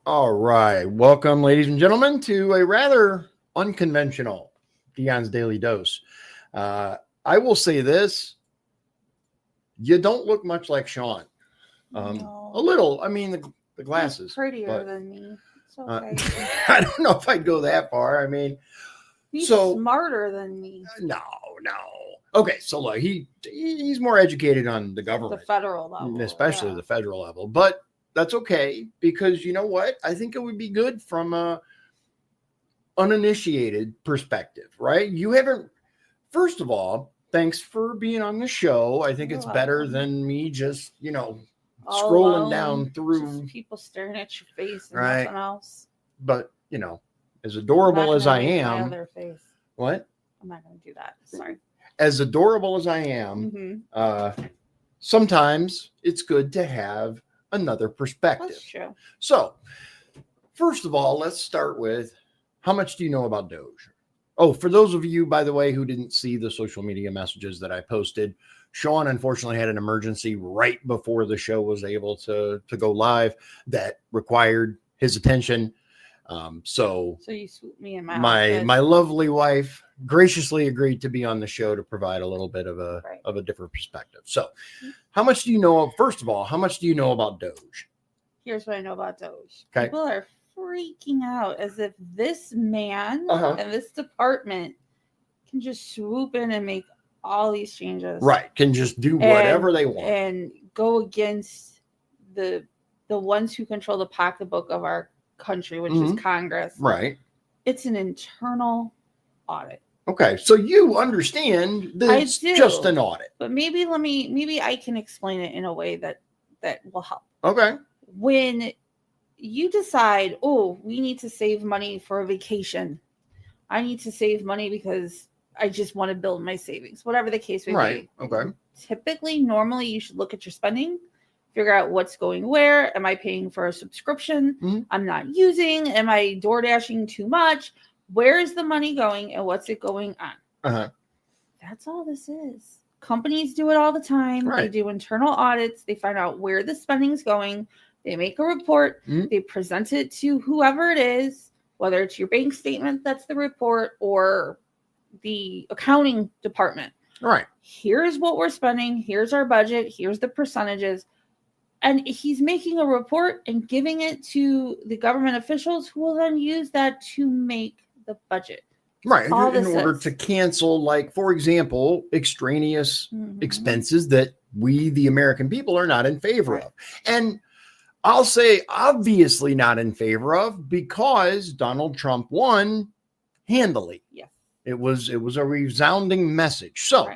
All right. Welcome, ladies and gentlemen, to a rather unconventional Dion's Daily Dose. I will say this. You don't look much like Shawn. No. A little. I mean, the glasses. He's prettier than me. It's okay. I don't know if I'd go that far. I mean, he's smarter than me. No. Okay, so look, he's more educated on the government. The federal level. Especially the federal level. But that's okay, because you know what? I think it would be good from a uninitiated perspective, right? You haven't, first of all, thanks for being on the show. I think it's better than me just, scrolling down through just people staring at your face and nothing else. But, as adorable as I am. Their face. What? I'm not going to do that. Sorry. As adorable as I am, sometimes it's good to have another perspective. That's true. So, first of all, let's start with, how much do you know about DOGE? Oh, for those of you, by the way, who didn't see the social media messages that I posted, Shawn unfortunately had an emergency right before the show was able to go live that required his attention. So you swooped me in my lovely wife graciously agreed to be on the show to provide a little bit of a different perspective. So, how much do you know? First of all, how much do you know about DOGE? Here's what I know about DOGE. Okay. People are freaking out as if this man and this department can just swoop in and make all these changes. Right. Can just do whatever they want and go against the ones who control the pocketbook of our country, which is Congress. Right. It's an internal audit. Okay, so you understand that it's just an audit. But maybe I can explain it in a way that will help. Okay. When you decide, we need to save money for a vacation. I need to save money because I just want to build my savings, whatever the case may be. Right. Okay. Typically, normally you should look at your spending, figure out what's going where. Am I paying for a subscription I'm not using? Am I door dashing too much? Where is the money going and what's it going on? That's all this is. Companies do it all the time. Right. They do internal audits. They find out where the spending's going. They make a report. They present it to whoever it is, whether it's your bank statement, that's the report, or the accounting department. Right. Here's what we're spending. Here's our budget. Here's the percentages. And he's making a report and giving it to the government officials who will then use that to make the budget. Right. In order to cancel, like, for example, extraneous expenses that we, the American people, are not in favor of. And I'll say obviously not in favor of, because Donald Trump won handily. Yeah. It was a resounding message. So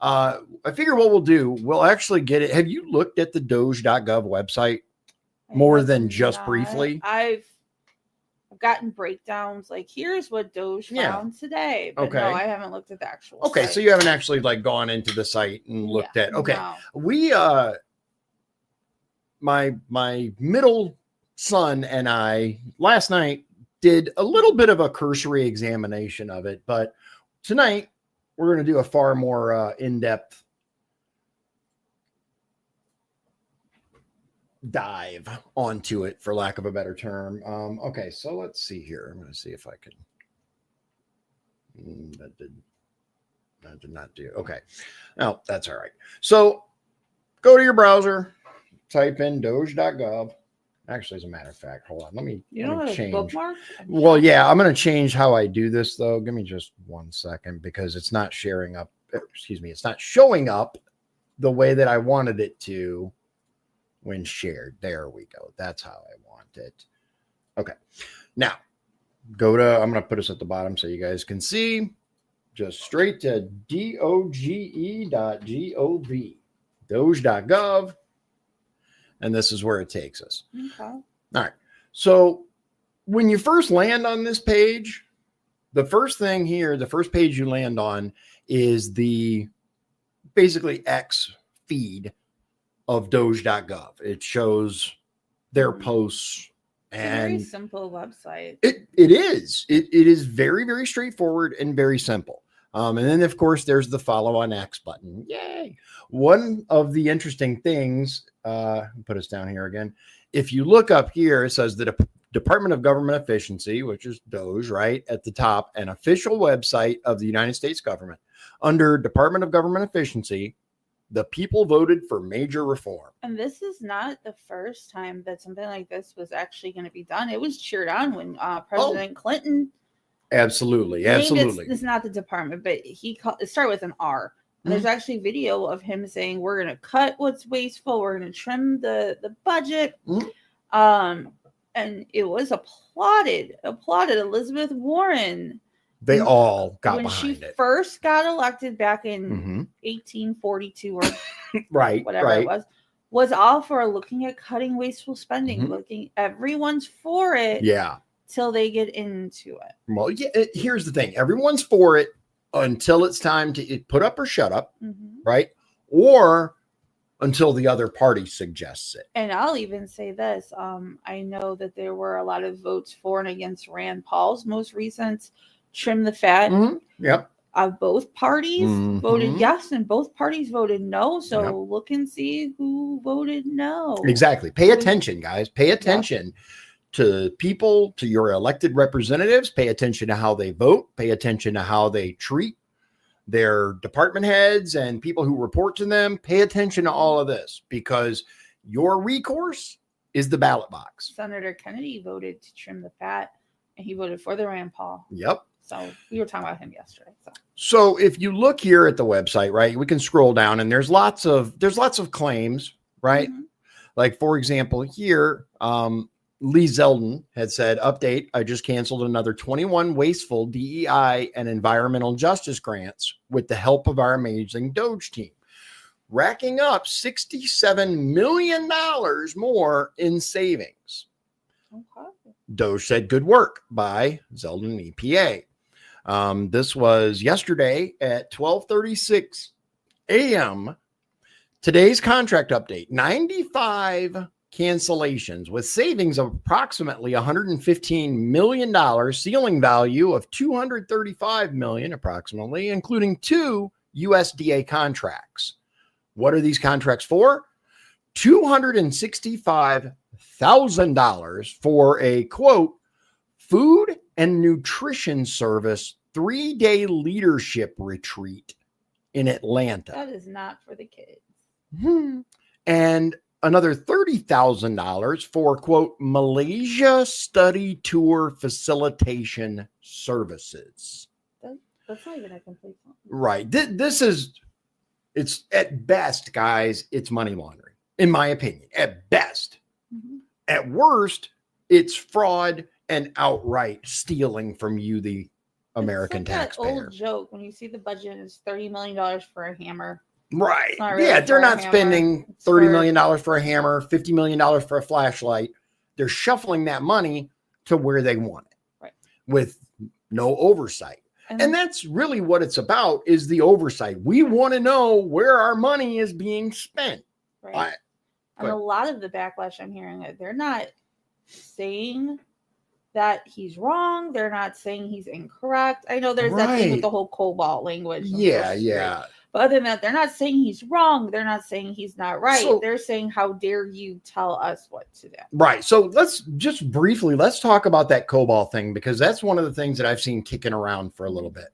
I figure what we'll do, we'll actually get it. Have you looked at the DOGE.gov website more than just briefly? I've gotten breakdowns, like, here's what DOGE found today. But no, I haven't looked at the actual site. So you haven't actually gone into the site and looked at No. We my middle son and I last night did a little bit of a cursory examination of it, but tonight we're going to do a far more in-depth dive onto it, for lack of a better term. Okay, so let's see here. I'm going to see if I can. That did not do. Okay, no, that's all right. So go to your browser, type in doge.gov. Actually, as a matter of fact, hold on. Let me change. Bookmark? Well, yeah, I'm going to change how I do this, though. Give me just 1 second, because it's not sharing up. Excuse me. It's not showing up the way that I wanted it to when shared. There we go. That's how I want it. Okay. Now, I'm going to put us at the bottom so you guys can see. Just straight to doge.gov, doge.gov. And this is where it takes us. Okay. All right. So when you first land on this page, the first thing here, the first page you land on is the basically X feed of doge.gov. It shows their posts. And very simple website. It is. It is very, very straightforward and very simple. And then, of course, there's the follow on X button. Yay. One of the interesting things, put us down here again. If you look up here, it says that Department of Government Efficiency, which is DOGE, right at the top, an official website of the United States government. Under Department of Government Efficiency, the people voted for major reform. And this is not the first time that something like this was actually going to be done. It was cheered on when President Clinton. Absolutely. It's not the department, but it started with an R. And Mm-hmm. there's actually video of him saying, we're going to cut what's wasteful. We're going to trim the budget. Mm-hmm. And it was applauded. Elizabeth Warren. They all got when behind she it. first got elected back in 1842 or right, whatever it was all for looking at cutting wasteful spending. Mm-hmm. Everyone's for it. Yeah. Till they get into it. Well, yeah, here's the thing. Everyone's for it until it's time to put up or shut up, right? Or until the other party suggests it. And I'll even say this. I know that there were a lot of votes for and against Rand Paul's most recent trim the fat. Yep. Both parties voted yes and both parties voted no. So look and see who voted no. Exactly. Pay attention, guys. Pay attention to people, to your elected representatives. Pay attention to how they vote. Pay attention to how they treat their department heads and people who report to them. Pay attention to all of this, because your recourse is the ballot box. Senator Kennedy voted to trim the fat, and he voted for the Rand Paul. Yep. So we were talking about him yesterday. So if you look here at the website, right, we can scroll down and there's lots of claims, right? Like, for example, here, Lee Zeldin had said, update, I just canceled another 21 wasteful DEI and environmental justice grants with the help of our amazing DOGE team, racking up $67 million more in savings. Okay. DOGE said, good work by Zeldin EPA. This was yesterday at 12:36 a.m. Today's contract update, 95 cancellations with savings of approximately $115 million, ceiling value of $235 million approximately, including 2 USDA contracts. What are these contracts for? $265,000 for a, quote, food and nutrition service 3-day leadership retreat in Atlanta. That is not for the kids. And another $30,000 for, quote, Malaysia study tour facilitation services. That's not even a complete song. Right. It's at best, guys, it's money laundering, in my opinion, at best. At worst, it's fraud and outright stealing from you, the American taxpayer. That old joke when you see the budget is $30 million for a hammer. Right. Really, yeah, they're not spending $30 million for a hammer, $50 million for a flashlight. They're shuffling that money to where they want it, right, with no oversight. And that's really what it's about, is the oversight. We want to know where our money is being spent. Right. And a lot of the backlash I'm hearing, they're not saying that he's wrong. They're not saying he's incorrect. I know there's that thing with the whole cobalt language. Yeah. But other than that, they're not saying he's wrong. They're not saying he's not right. So, they're saying, how dare you tell us what to do? Right. So let's talk about that cobalt thing, because that's one of the things that I've seen kicking around for a little bit.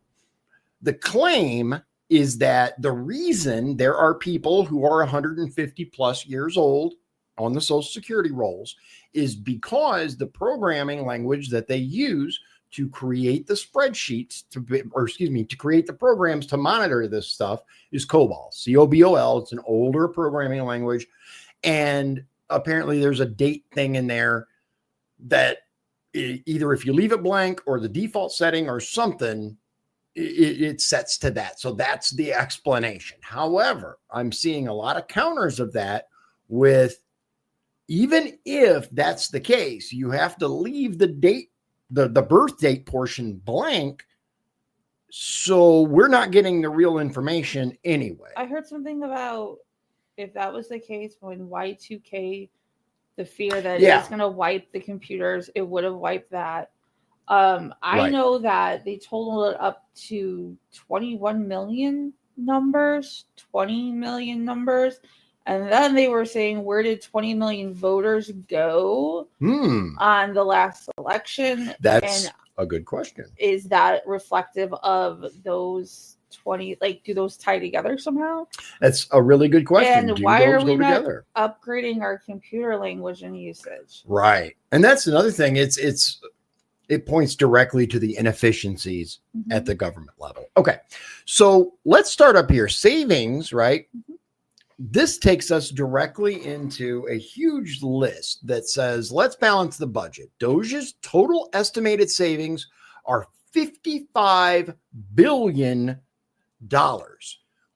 The claim is that the reason there are people who are 150 plus years old on the Social Security rolls is because the programming language that they use to create the spreadsheets to create the programs to monitor this stuff is COBOL, COBOL. It's an older programming language. And apparently there's a date thing in there that either if you leave it blank or the default setting or something, it sets to that. So that's the explanation. However, I'm seeing a lot of counters of that with, even if that's the case, you have to leave the date, the birth date portion blank. So we're not getting the real information anyway. I heard something about, if that was the case, when Y2K, the fear that it's going to wipe the computers, it would have wiped that. I know that they totaled it up to 21 million numbers, 20 million numbers. And then they were saying, where did 20 million voters go on the last election? That's a good question. Is that reflective of those 20? Like, do those tie together somehow? That's a really good question. And why are we not upgrading our computer language and usage? Right. And that's another thing. It points directly to the inefficiencies at the government level. Okay. So let's start up here. Savings, right? This takes us directly into a huge list that says, let's balance the budget. DOGE's total estimated savings are $55 billion,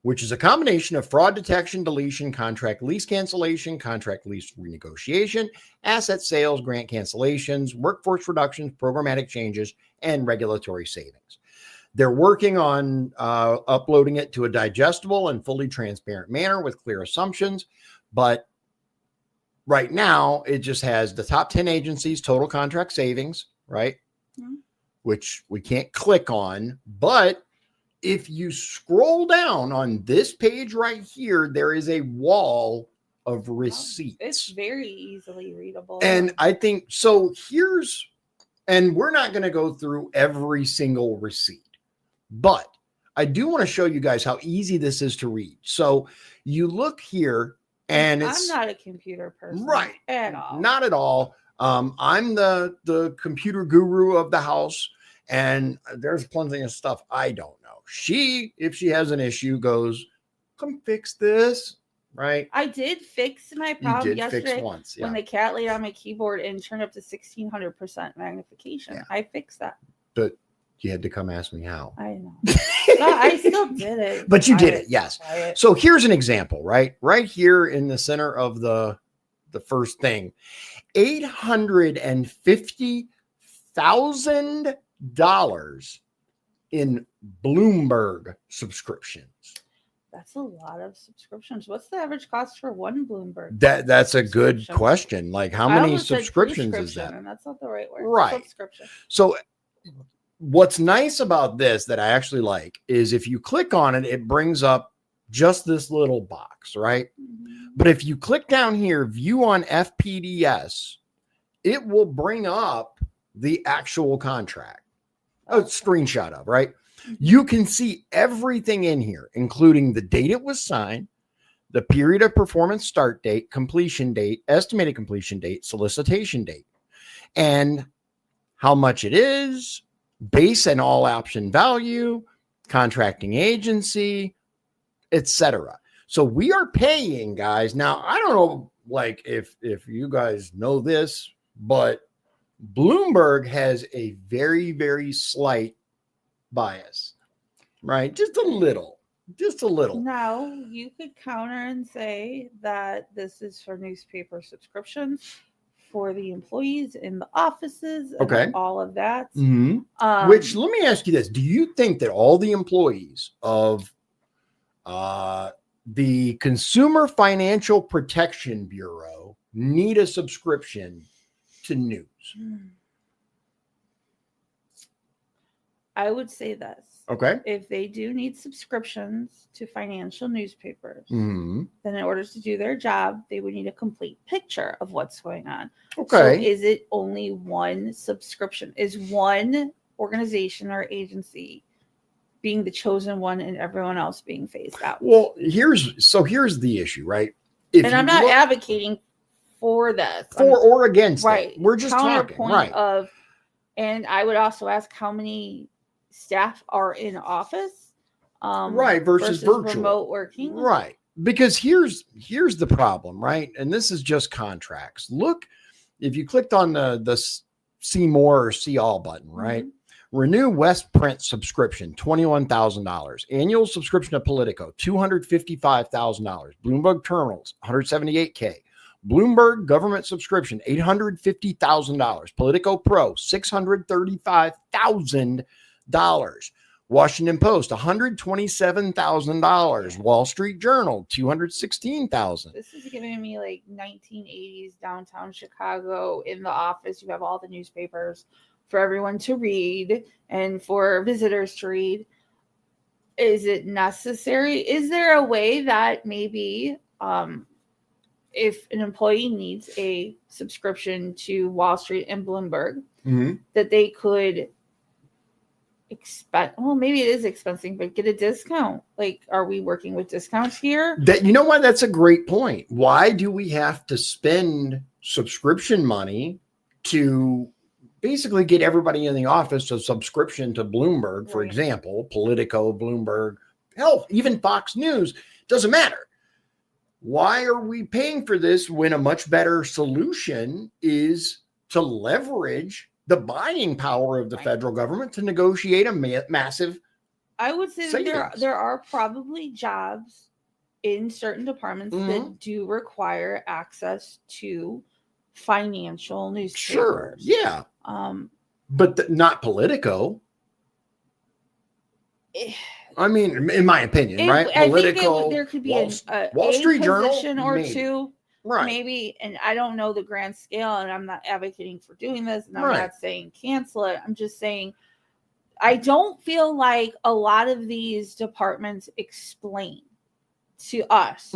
which is a combination of fraud detection, deletion, contract lease cancellation, contract lease renegotiation, asset sales, grant cancellations, workforce reductions, programmatic changes, and regulatory savings. They're working on uploading it to a digestible and fully transparent manner with clear assumptions. But right now, it just has the top 10 agencies' total contract savings, right? Which we can't click on. But if you scroll down on this page right here, there is a wall of receipts. It's very easily readable. And I think so. And we're not going to go through every single receipt. But I do want to show you guys how easy this is to read. So you look here and I'm not a computer person. Right. At all. Not at all. I'm the computer guru of the house, and there's plenty of stuff I don't know. If she has an issue, goes, come fix this. Right. I did fix my problem yesterday fix once, when the cat laid on my keyboard and turned up to 1600% magnification. Yeah. I fixed that. But you had to come ask me how. I know. But I still did it. But you did it, yes. So here's an example, right? Right here in the center of the first thing, $850,000 in Bloomberg subscriptions. That's a lot of subscriptions. What's the average cost for one Bloomberg? That's a good question. Like, how many subscriptions is that? And that's not the right word. Right. Subscription. So what's nice about this that I actually like is if you click on it, it brings up just this little box, right? But if you click down here, view on FPDS, it will bring up the actual contract, a screenshot of, right? You can see everything in here, including the date it was signed, the period of performance start date, completion date, estimated completion date, solicitation date, and how much it is, base and all option value, contracting agency, etc. So we are paying, guys. Now, I don't know, like, if you guys know this, but Bloomberg has a very, very slight bias, right? Just a little. Now, you could counter and say that this is for newspaper subscriptions for the employees in the offices and all of that. Which, let me ask you this. Do you think that all the employees of the Consumer Financial Protection Bureau need a subscription to news? I would say this. Okay. If they do need subscriptions to financial newspapers, then in order to do their job, they would need a complete picture of what's going on. Okay. So is it only one subscription? Is one organization or agency being the chosen one and everyone else being phased out? Well, here's the issue, right? And I'm not advocating for this. Or against right. it. We're just talking. Right. And I would also ask how many staff are in office, right, versus virtual remote working, right? Because here's the problem, right? And this is just contracts. Look, if you clicked on the see more or see all button, right? Renew West Print subscription, $21,000. Annual subscription to Politico, $255,000. Bloomberg Terminals, $178K. Bloomberg government subscription, $850,000. Politico Pro, $635,000. Washington Post, $127,000. Wall Street Journal, $216,000. This is giving me like 1980s downtown Chicago. In the office, you have all the newspapers for everyone to read and for visitors to read. Is it necessary? Is there a way that maybe if an employee needs a subscription to Wall Street and Bloomberg, that they could maybe it is expensing, but get a discount. Like, are we working with discounts here? You know what? That's a great point. Why do we have to spend subscription money to basically get everybody in the office a subscription to Bloomberg, for example, Politico, Bloomberg, hell, even Fox News? Doesn't matter. Why are we paying for this when a much better solution is to leverage the buying power of the federal government to negotiate a massive I would say that there are probably jobs in certain departments that do require access to financial newspapers. Sure, yeah. But not Politico. I mean, in my opinion, right? Politico, there could be Wall Street Journal position or maybe. two. Right. Maybe, and I don't know the grand scale, and I'm not advocating for doing this, and I'm not saying cancel it. I'm just saying I don't feel like a lot of these departments explain to us,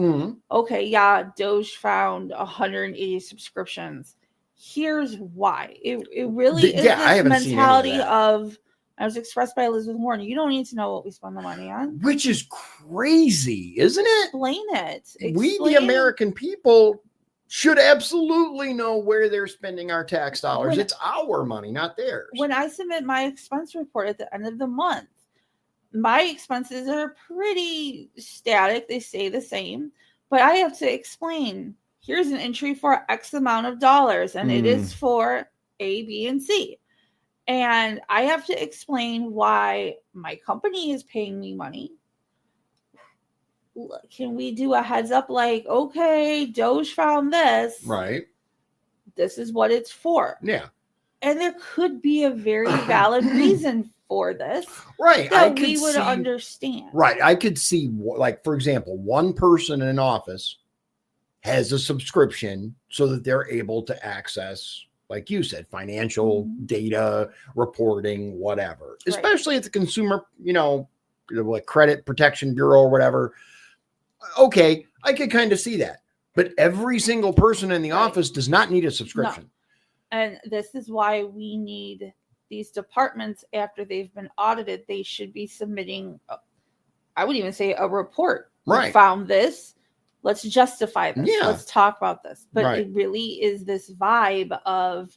okay, yeah, DOGE found 180 subscriptions. Here's why. It really is this mentality of, as expressed by Elizabeth Warren, you don't need to know what we spend the money on. Which is crazy, isn't it? Explain it. We, the American people, should absolutely know where they're spending our tax dollars. It's our money, not theirs. When I submit my expense report at the end of the month, my expenses are pretty static. They stay the same. But I have to explain, here's an entry for X amount of dollars, and it is for A, B, and C. And I have to explain why my company is paying me money. Can we do a heads up like, okay, DOGE found this. Right. This is what it's for. Yeah. And there could be a very valid reason for this. Right. That we would understand. Right. I could see, like, for example, one person in office has a subscription so that they're able to access, like you said, financial data, reporting, whatever, especially at the consumer, like Credit Protection Bureau or whatever. Okay, I could kind of see that. But every single person in the office does not need a subscription. No. And this is why we need these departments, after they've been audited, they should be submitting, I would even say, a report. Right. We found this. Let's justify this. Yeah. Let's talk about this. But it really is this vibe of,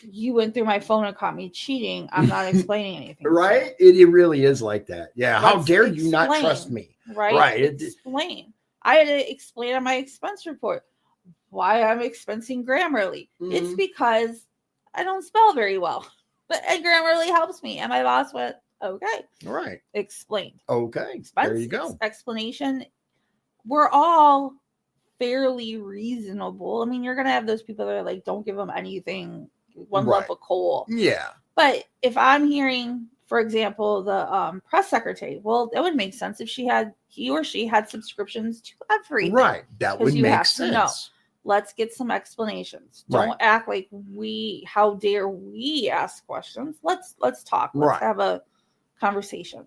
you went through my phone and caught me cheating. I'm not explaining anything. Right? It really is like that. Yeah. How dare you not trust me? Right. Explain. I had to explain on my expense report why I'm expensing Grammarly. It's because I don't spell very well. And Grammarly helps me. And my boss went, okay. Right. Explained. Okay. Expense, there you go. Explanation. We're all fairly reasonable. I mean, you're going to have those people that are like, don't give them anything, one lump of coal. Yeah. But if I'm hearing, for example, the press secretary, well, that would make sense if he or she had subscriptions to everything. Right. That would make sense. Let's get some explanations. Don't act like how dare we ask questions. Let's talk. Let's have a conversation.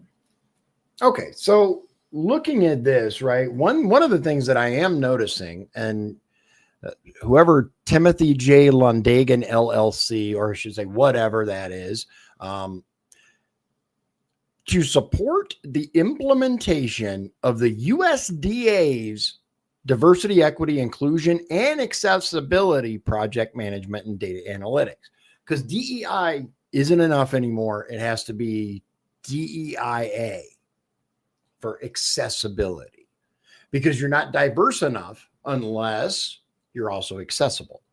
Okay. So looking at this, right, one of the things that I am noticing, and whoever Timothy J. Lundagan LLC, or I should say whatever that is, to support the implementation of the USDA's Diversity, Equity, Inclusion, and Accessibility Project Management and Data Analytics. Because DEI isn't enough anymore. It has to be DEIA for accessibility, because you're not diverse enough unless you're also accessible.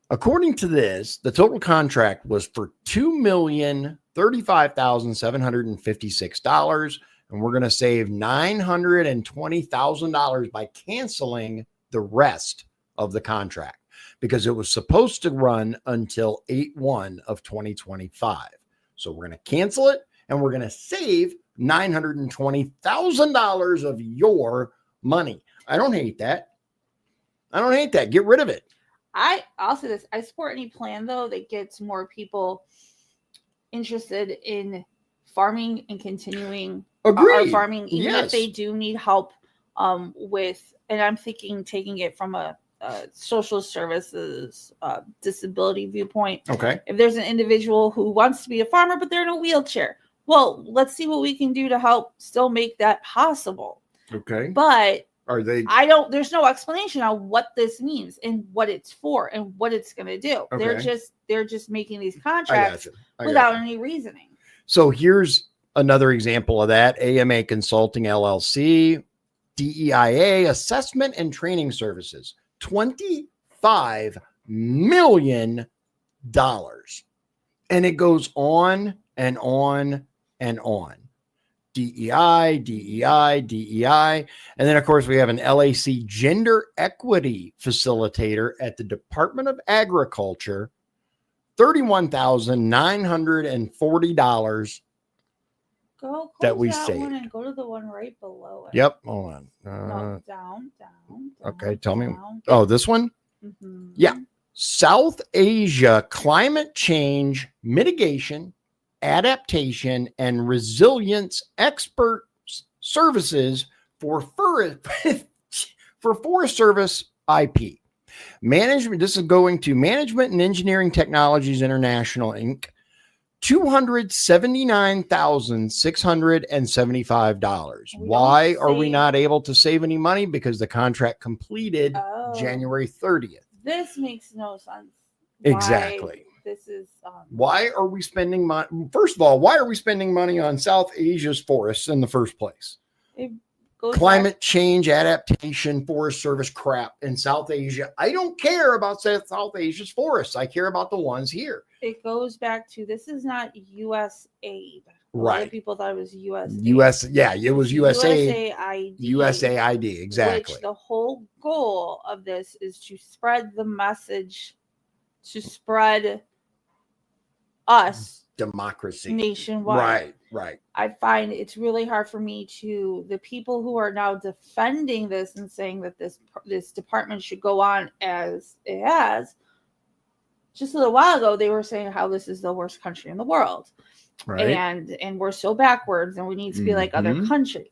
According to this, the total contract was for $2,035,756, and we're going to save $920,000 by canceling the rest of the contract, because it was supposed to run until 8/1 of 2025. So we're going to cancel it, and we're going to save $920,000 of your money. I don't hate that. Get rid of it. I'll say this. I support any plan, though, that gets more people interested in farming and continuing our farming, even if they do need help and I'm thinking taking it from a social services disability viewpoint. Okay. If there's an individual who wants to be a farmer but they're in a wheelchair, well, let's see what we can do to help still make that possible. Okay. But are they? There's no explanation on what this means and what it's for and what it's going to do. Okay. They're just making these contracts I without any reasoning. So here's another example of that. AMA Consulting LLC, DEIA Assessment and Training Services, $25 million. And it goes on and on and on. DEI. And then, of course, we have an LAC gender equity facilitator at the Department of Agriculture, $31,940 that we saved. And go to the one right below it. Yep. Hold on. No, down. Okay. Tell me. Down. Oh, this one? Mm-hmm. Yeah. South Asia Climate Change Mitigation, Adaptation, and Resilience Expert Services for Forest Service IP. Management. This is going to Management and Engineering Technologies International, Inc. $279,675. Why are we not able to save any money? Because the contract completed January 30th. This makes no sense. Exactly. This is why are we spending money? First of all, why are we spending money on South Asia's forests in the first place? Climate change, adaptation, Forest Service crap in South Asia. I don't care about South Asia's forests. I care about the ones here. It goes back to, this is not U.S. aid. Right. A lot of people thought it was U.S. Yeah, it was USA. USAID. USAID, exactly. Which the whole goal of this is to spread the message, to spread us democracy nationwide. Right. I find it's really hard for me the people who are now defending this and saying that this department should go on as it has. Just a little while ago, they were saying how this is the worst country in the world. Right. And we're so backwards and we need to be like other countries.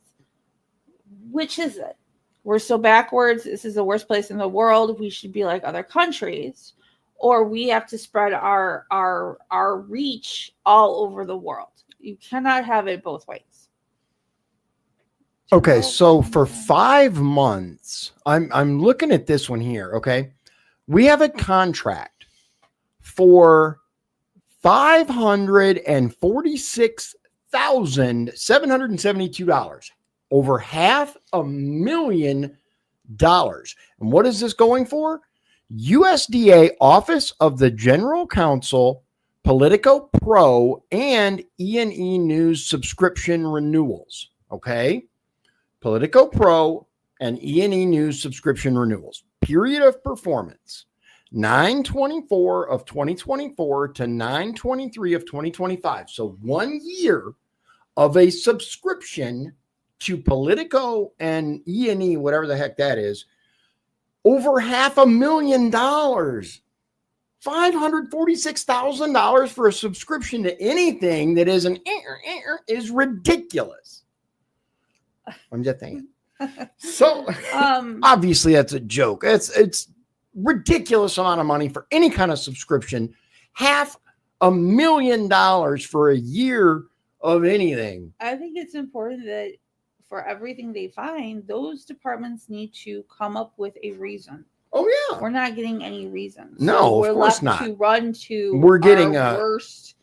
Which is it? We're so backwards. This is the worst place in the world. We should be like other countries. Or we have to spread our reach all over the world. You cannot have it both ways. Okay, so for 5 months, I'm looking at this one here, okay? We have a contract for $546,772, over $500,000. And what is this going for? USDA Office of the General Counsel, Politico Pro, and E&E News subscription renewals. Okay. Politico Pro and E&E News subscription renewals. Period of performance: 9/24 of 2024 to 9/23 of 2025. So 1 year of a subscription to Politico and E&E, whatever the heck that is, over $500,000. $546,000 for a subscription to anything that is is ridiculous. I'm just saying. So obviously that's a joke. It's ridiculous amount of money for any kind of subscription. $500,000 for a year of anything. I think it's important that for everything they find, those departments need to come up with a reason. Oh yeah, we're not getting any reasons. No, so we're of course left not. To run to. We're getting our worst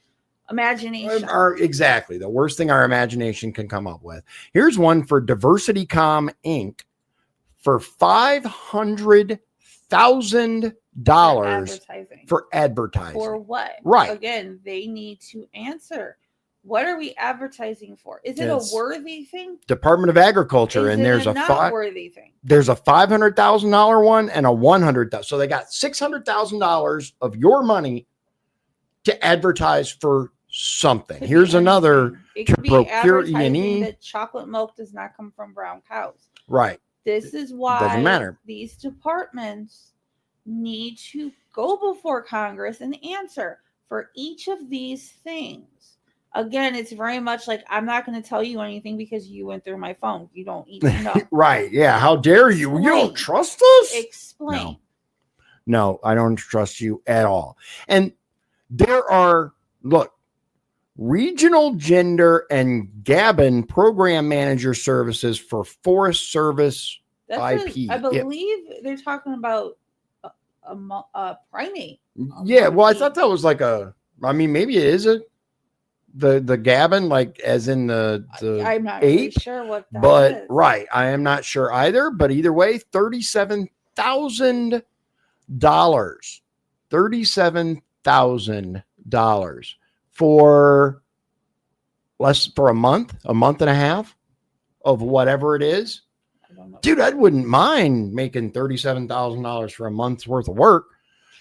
imagination. Exactly the worst thing our imagination can come up with. Here's one for DiversityCom Inc. for $500,000 for advertising. For what? Right. Again, they need to answer. What are we advertising for? Is it a worthy thing? Department of Agriculture, and there's a not worthy thing. There's a $500,000 one and a $100,000. So they got $600,000 of your money to advertise for something. Here's another to procure E&E. That chocolate milk does not come from brown cows. Right. This is why doesn't matter. These departments need to go before Congress and answer for each of these things. Again, it's very much like, I'm not going to tell you anything because you went through my phone. You don't need to know. Right. Yeah. How dare you? Explain. You don't trust us? Explain. No, I don't trust you at all. And there are, look, regional gender and Gabon program manager services for Forest Service IP. I believe they're talking about a primate. Yeah, well, I thought that was like maybe it is the Gabon, like as in the I'm not ape, really sure what that but is. right, I am not sure either. But either way, $37,000 for a month and a half of whatever it is. I don't know. Dude, I wouldn't mind making $37,000 for a month's worth of work.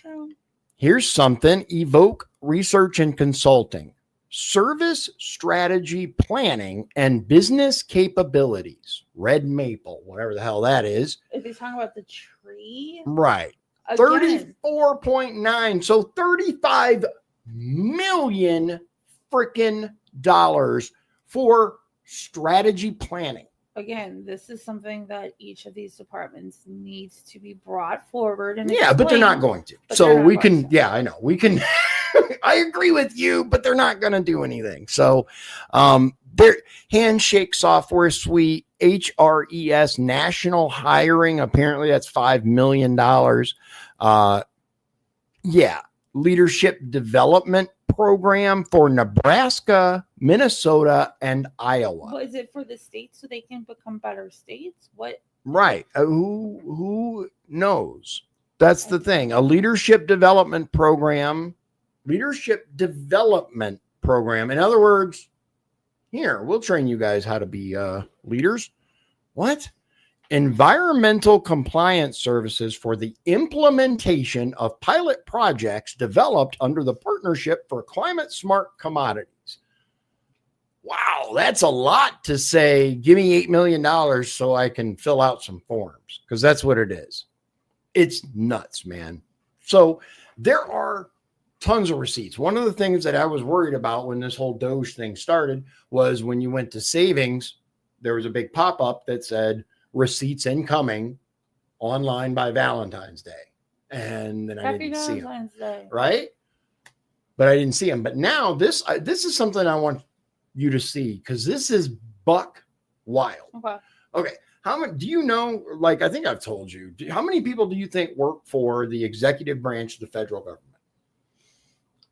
True. Here's something: Evoke Research and Consulting, Service Strategy Planning and Business Capabilities. Red Maple, whatever the hell that is. If you're talking about the tree, right? Again, 34.9, so 35 million freaking dollars for strategy planning. Again, this is something that each of these departments needs to be brought forward and but they're not going to. So we can, I know we can. I agree with you, but they're not going to do anything. So, their Handshake Software Suite, HRES, National Hiring. Apparently, that's $5 million. Leadership Development Program for Nebraska, Minnesota, and Iowa. What is it for the states so they can become better states? What? Right. Who knows? That's the thing. A leadership development program. Leadership development program. In other words, here, we'll train you guys how to be leaders. What? Environmental compliance services for the implementation of pilot projects developed under the Partnership for Climate Smart Commodities. Wow, that's a lot to say, give me $8 million so I can fill out some forms, because that's what it is. It's nuts, man. So there are tons of receipts. One of the things that I was worried about when this whole DOGE thing started was when you went to savings, there was a big pop-up that said receipts incoming online by Valentine's Day. And then I didn't see them. Right? But I didn't see them. But now this is something I want you to see, because this is buck wild. Okay. How many do you know? Like, I think I've told you, how many people do you think work for the executive branch of the federal government?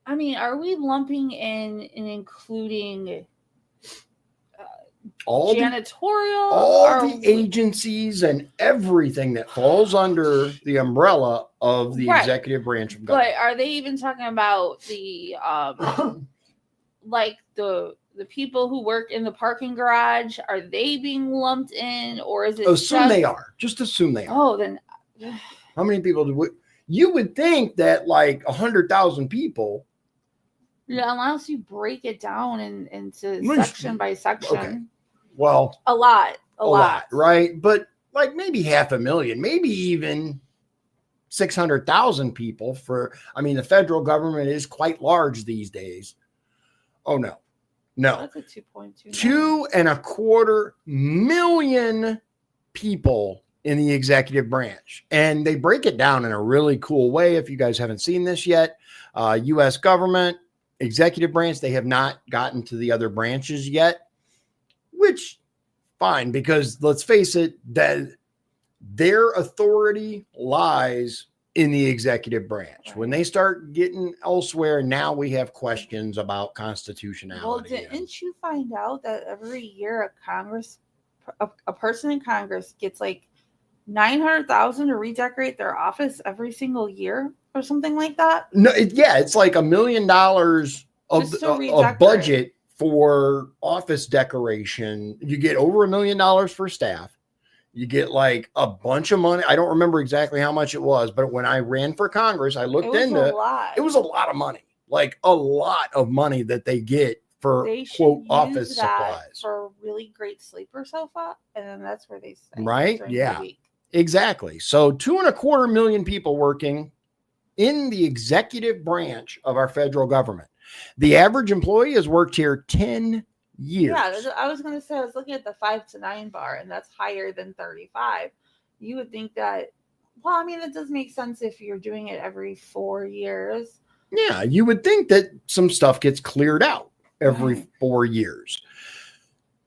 I mean, are we lumping in and including all janitorial, all the agencies and everything that falls under the umbrella of the executive branch of government? But are they even talking about the like the people who work in the parking garage? Are they being lumped in, or is it they are? Just assume they are. Oh, then how many people you would think that like 100,000 people? Yeah, unless you break it down into section by section. Okay. Well, a lot, right? But like maybe 500,000, maybe even 600,000 people the federal government is quite large these days. Oh, no. That's a 2.2. 2.25 million people in the executive branch. And they break it down in a really cool way. If you guys haven't seen this yet, U.S. government, executive branch, they have not gotten to the other branches yet, which fine, because let's face it, that their authority lies in the executive branch. When they start getting elsewhere, now we have questions about constitutionality. Well, didn't you find out that every year a person in Congress gets like $900,000 to redecorate their office every single year or something like that? No, it's like $1 million of budget for office decoration. You get over $1 million for staff. You get like a bunch of money. I don't remember exactly how much it was, but when I ran for Congress, I looked into it. It was a lot of money, like a lot of money that they get for quote office supplies. For a really great sleeper sofa, and then that's where they stay. Right? Yeah, exactly. So 2.25 million people working in the executive branch of our federal government. The average employee has worked here 10 years. Yeah, I was going to say, I was looking at the 5 to 9 bar, and that's higher than 35. You would think that, well, I mean, it does make sense if you're doing it every 4 years. Yeah, you would think that some stuff gets cleared out every 4 years.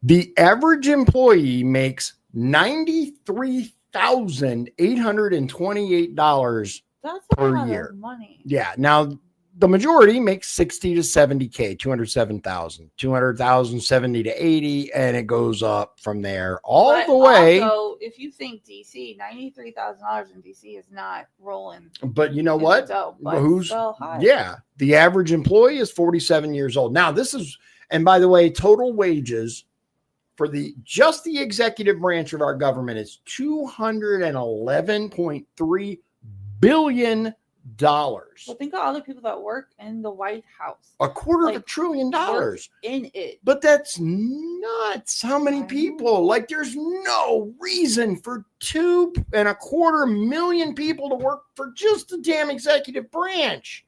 The average employee makes $93,828 That's per a lot year. of money. Yeah. Now, the majority makes 60 to 70K, 207,000, 200,000, 70 to 80, and it goes up from there all the way. Also, if you think DC, $93,000 in DC is not rolling. But you know what? Who's still high. Yeah. The average employee is 47 years old. Now, this is, and by the way, total wages for just the executive branch of our government is $211.3 billion. Well, think of all the people that work in the White House. $250 billion in it. But that's nuts. How many people? Like, there's no reason for 2.25 million people to work for just the damn executive branch.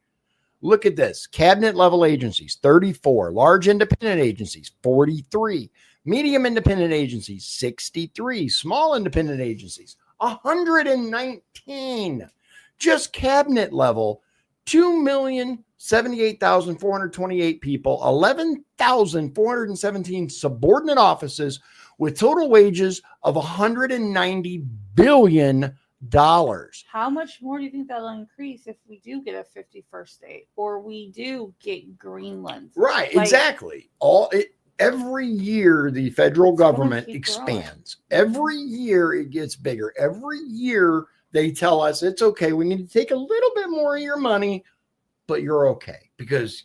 Look at this. Cabinet level agencies, 34. Large independent agencies, 43. Medium independent agencies, 63. Small independent agencies, 119. Just cabinet level, 2,078,428 people, 11,417 subordinate offices with total wages of $190 billion. How much more do you think that'll increase if we do get a 51st state or we do get Greenland? Right, exactly. Every year, the federal government expands. Every year, it gets bigger. Every year, they tell us it's okay. We need to take a little bit more of your money, but you're okay because,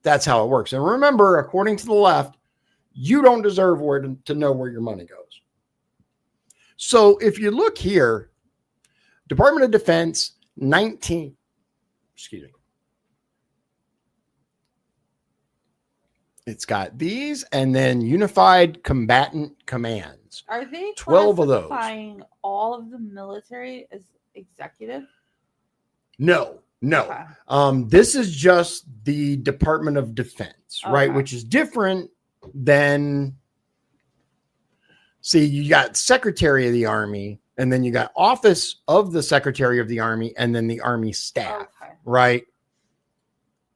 that's how it works. And remember, according to the left, you don't deserve to know where your money goes. So if you look here, Department of Defense, it's got these and then Unified Combatant Commands. Are they 12 of those? Classifying all of the military as executive? No. Okay. This is just the Department of Defense, right? Which is different than, see, you got Secretary of the Army, and then you got Office of the Secretary of the Army, and then the Army Staff, right?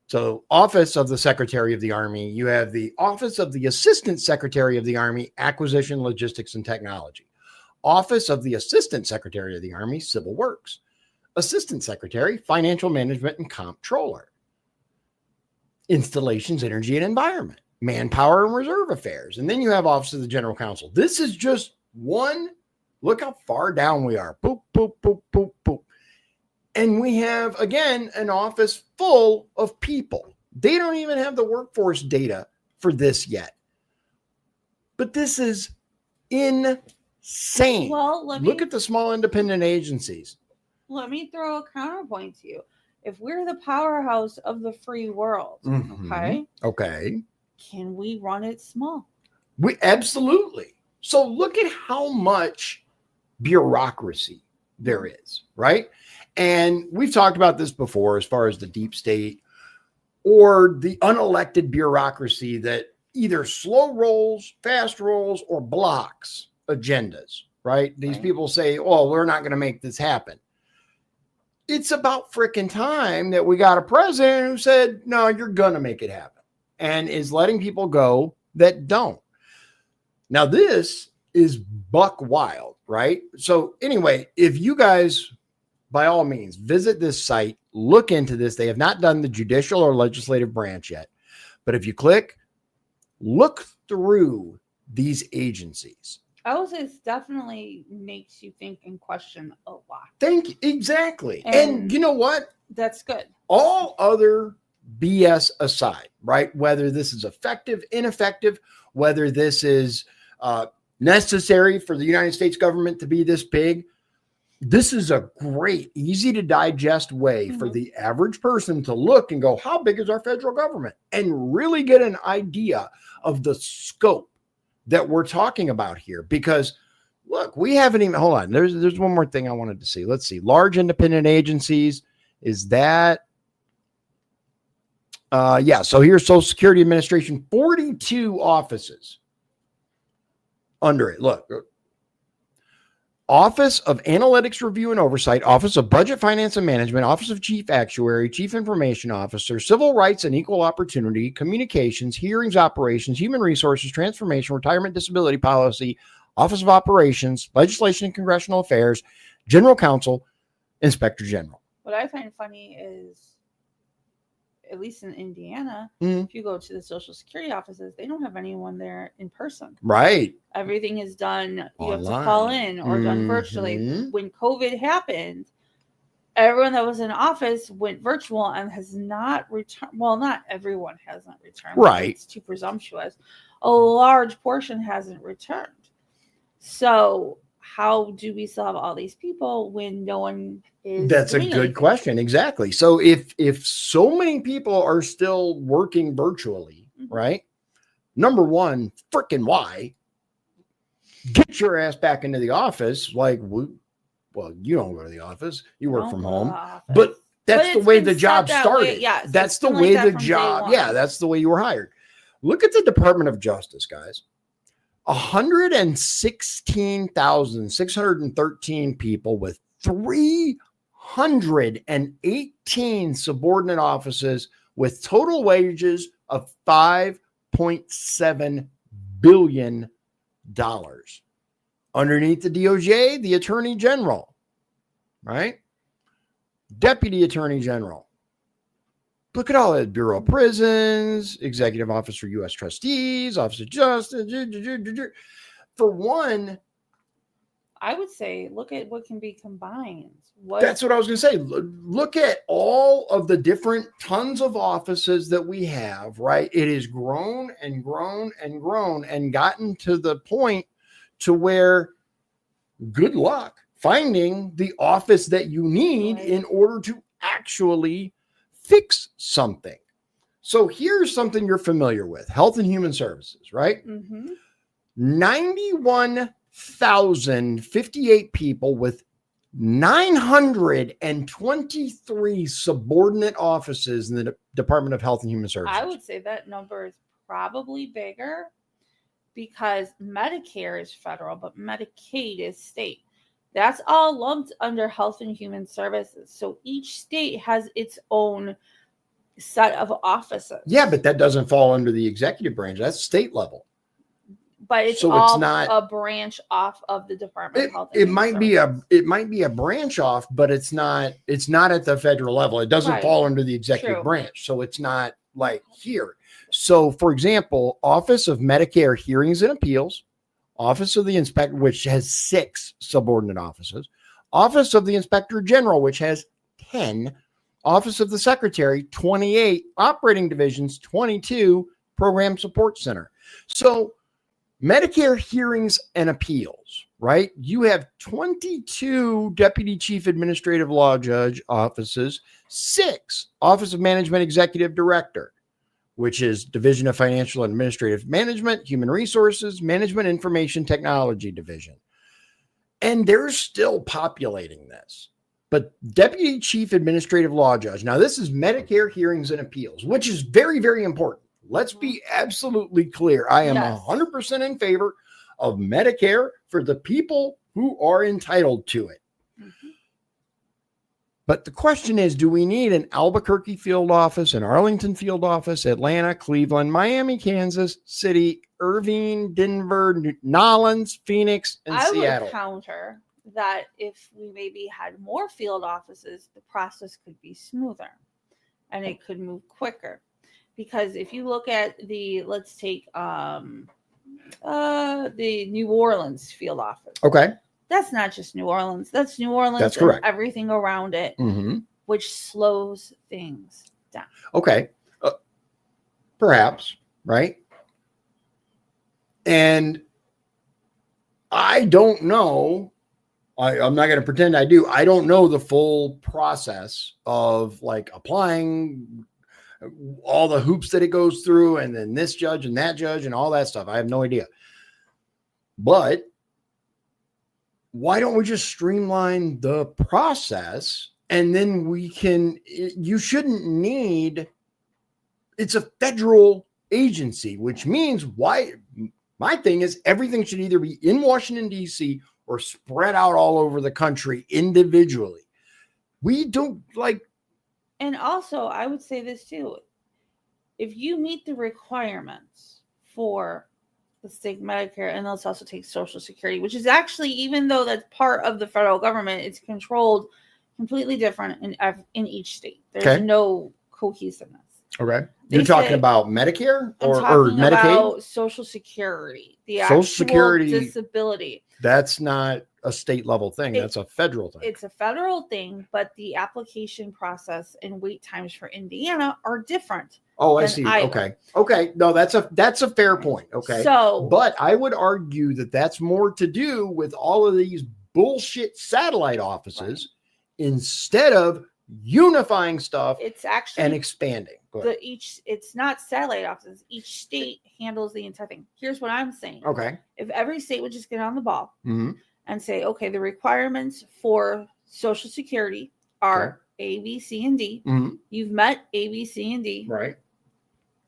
So Office of the Secretary of the Army, you have the Office of the Assistant Secretary of the Army, Acquisition, Logistics, and Technology. Office of the Assistant Secretary of the Army, Civil Works. Assistant Secretary, Financial Management and Comptroller. Installations, Energy, and Environment. Manpower and Reserve Affairs. And then you have Office of the General Counsel. This is just one. Look how far down we are. Boop, boop, boop, boop, boop. And we have, again, an office full of people. They don't even have the workforce data for this yet. But this is insane. Well, look at the small independent agencies. Let me throw a counterpoint to you. If we're the powerhouse of the free world, okay, can we run it small? We absolutely. So look at how much bureaucracy there is, right? And we've talked about this before as far as the deep state or the unelected bureaucracy that either slow rolls, fast rolls, or blocks agendas, right? These people say, oh, we're not going to make this happen. It's about freaking time that we got a president who said, no, you're going to make it happen, and is letting people go that don't. Now, this is buck wild, right? So anyway, if you guys, by all means, visit this site, look into this. They have not done the judicial or legislative branch yet. But if you click, look through these agencies. I would say it definitely makes you think and question a lot. Exactly. And you know what? That's good. All other BS aside, right? Whether this is effective, ineffective, whether this is necessary for the United States government to be this big, this is a great, easy to digest way for the average person to look and go, how big is our federal government? And really get an idea of the scope that we're talking about here. Because look, we haven't even, hold on, there's one more thing I wanted to see. Let's see. Large independent agencies, is that Yeah, so here's Social Security Administration, 42 offices under it. Look, Office of Analytics Review and Oversight, Office of Budget Finance and Management, Office of Chief Actuary, Chief Information Officer, Civil Rights and Equal Opportunity, Communications, Hearings Operations, Human Resources, Transformation, Retirement Disability Policy, Office of Operations, Legislation and Congressional Affairs, General Counsel, Inspector General. What I find funny is, at least in Indiana, Mhm. if you go to the Social Security offices, they don't have anyone there in person. Right. Everything is done, you have to Online. call in or done virtually. Mhm. When COVID happened, everyone that was in office went virtual and has not returned. Well, not everyone hasn't returned. Right. It's too presumptuous. A large portion hasn't returned. So how do we still have all these people when no one is? That's a doing good anything? question. Exactly. So if so many people are still working virtually, Mhm. right? Number one, freaking why? Get your ass back into the office. Like, well, you don't go to the office. You work Don't from go to home. the office. But that's But the it's way been the set job that started. way. Yes, That's it's the been way like that the from day job. one. Yeah, that's the way you were hired. Look at the Department of Justice, guys. 116,613 people with 318 subordinate offices with total wages of $5.7 billion. Underneath the DOJ, the Attorney General, right? Deputy Attorney General. Look at all that. Bureau of Prisons, Executive Office for U.S. Trustees, Office of Justice. For one, I would say look at what can be combined. that's what I was going to say. Look at all of the different tons of offices that we have, right? It has grown and grown and grown and gotten to the point to where good luck finding the office that you need Right. in order to actually fix something. So here's something you're familiar with: Health and Human Services, right? Mm-hmm. 91,058 people with 923 subordinate offices in the Department of Health and Human Services. I would say that number is probably bigger because Medicare is federal, but Medicaid is state. That's all lumped under Health and Human Services. So each state has its own set of offices. Yeah, but that doesn't fall under the executive branch. That's state level. But it's So all it's not a branch off of the Department of Health and it Human might be Services. it might be a branch off, but it's not at the federal level. It doesn't Right. fall under the executive True. branch. So it's not like here. So for example, Office of Medicare Hearings and Appeals, Office of the Inspector, which has 6 subordinate offices, Office of the Inspector General, which has 10, Office of the Secretary, 28, operating divisions, 22, Program Support Center. So Medicare Hearings and Appeals, right? You have 22 Deputy Chief Administrative Law Judge offices, 6 Office of Management Executive Director, which is Division of Financial and Administrative Management, Human Resources, Management Information Technology Division. And they're still populating this. But Deputy Chief Administrative Law Judge, now this is Medicare Hearings and Appeals, which is very, very important. Let's be absolutely clear. I am Yes. 100% in favor of Medicare for the people who are entitled to it. Mm-hmm. But the question is, do we need an Albuquerque field office, an Arlington field office, Atlanta, Cleveland, Miami, Kansas City, Irvine, Denver, Nolens, Phoenix, and Seattle? Would counter that if we maybe had more field offices, the process could be smoother and it could move quicker. Because if you look at let's take the New Orleans field office. Okay. That's not just New Orleans. That's New Orleans That's and correct. everything around it, Mm-hmm. which slows things down. Okay. Perhaps, right? And I don't know. I'm not going to pretend I do. I don't know the full process of like applying all the hoops that it goes through and then this judge and that judge and all that stuff. I have no idea. But why don't we just streamline the process and then you shouldn't need it's a federal agency, which means my thing is everything should either be in Washington, D.C. or spread out all over the country individually. We don't like. And also, I would say this too. If you meet the requirements for the state Medicare, and let's also take Social Security, which is actually, even though that's part of the federal government, it's controlled completely different in each state. There's no cohesiveness. Okay. You're talking about Medicare or Medicaid? About Social Security, the Social Security disability. That's not a state level thing. That's a federal thing. It's a federal thing, but the application process and wait times for Indiana are different. Oh, I see. Iowa. Okay. No, that's a fair point. Okay. So, but I would argue that that's more to do with all of these bullshit satellite offices instead of unifying stuff. It's actually and expanding. It's not satellite offices. Each state handles the entire thing. Here's what I'm saying. Okay. If every state would just get on the ball and say, okay, the requirements for Social Security are A, B, C, and D. You've met A, B, C, and D. Right.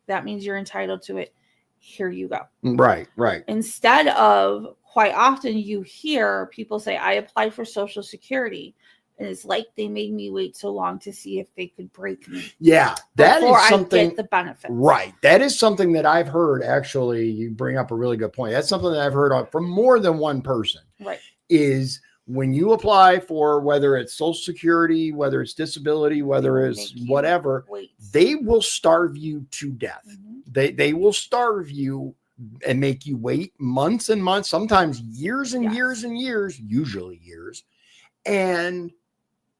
That means you're entitled to it. Here you go. Right. Instead of, quite often you hear people say, I applied for Social Security, and it's like they made me wait so long to see if they could break me. Yeah, that is something. I get the benefits. Right. That is something that I've heard. Actually, you bring up a really good point. That's something that I've heard from more than one person. Right. Is when you apply for whether it's Social Security, whether it's disability, whether it's whatever, they will starve you to death. They will starve you and make you wait months and months, sometimes years and years and years, usually years. And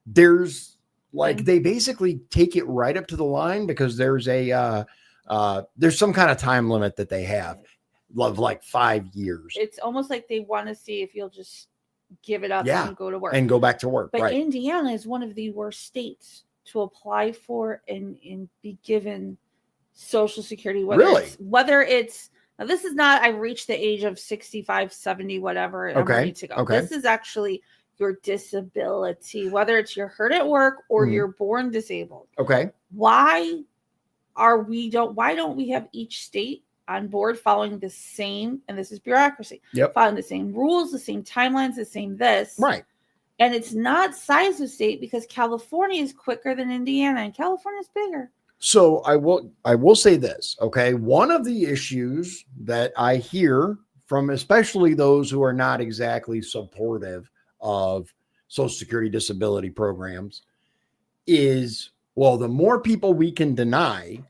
there's they basically take it right up to the line because there's there's some kind of time limit that they have of like 5 years. It's almost like they want to see if you'll just give it up and go to work and go back to work. But Indiana is one of the worst states to apply for and be given Social Security. Whether it's now, this is not, I reached the age of 65, 70, whatever. I'm ready to go. This is actually your disability, whether it's you're hurt at work or you're born disabled. Okay. Why don't we have each state on board following the same, and this is bureaucracy, following the same rules, the same timelines, the same this. Right. And it's not size of state because California is quicker than Indiana and California is bigger. So I will say this. Okay. One of the issues that I hear from especially those who are not exactly supportive of Social Security disability programs is, well, the more people we can deny,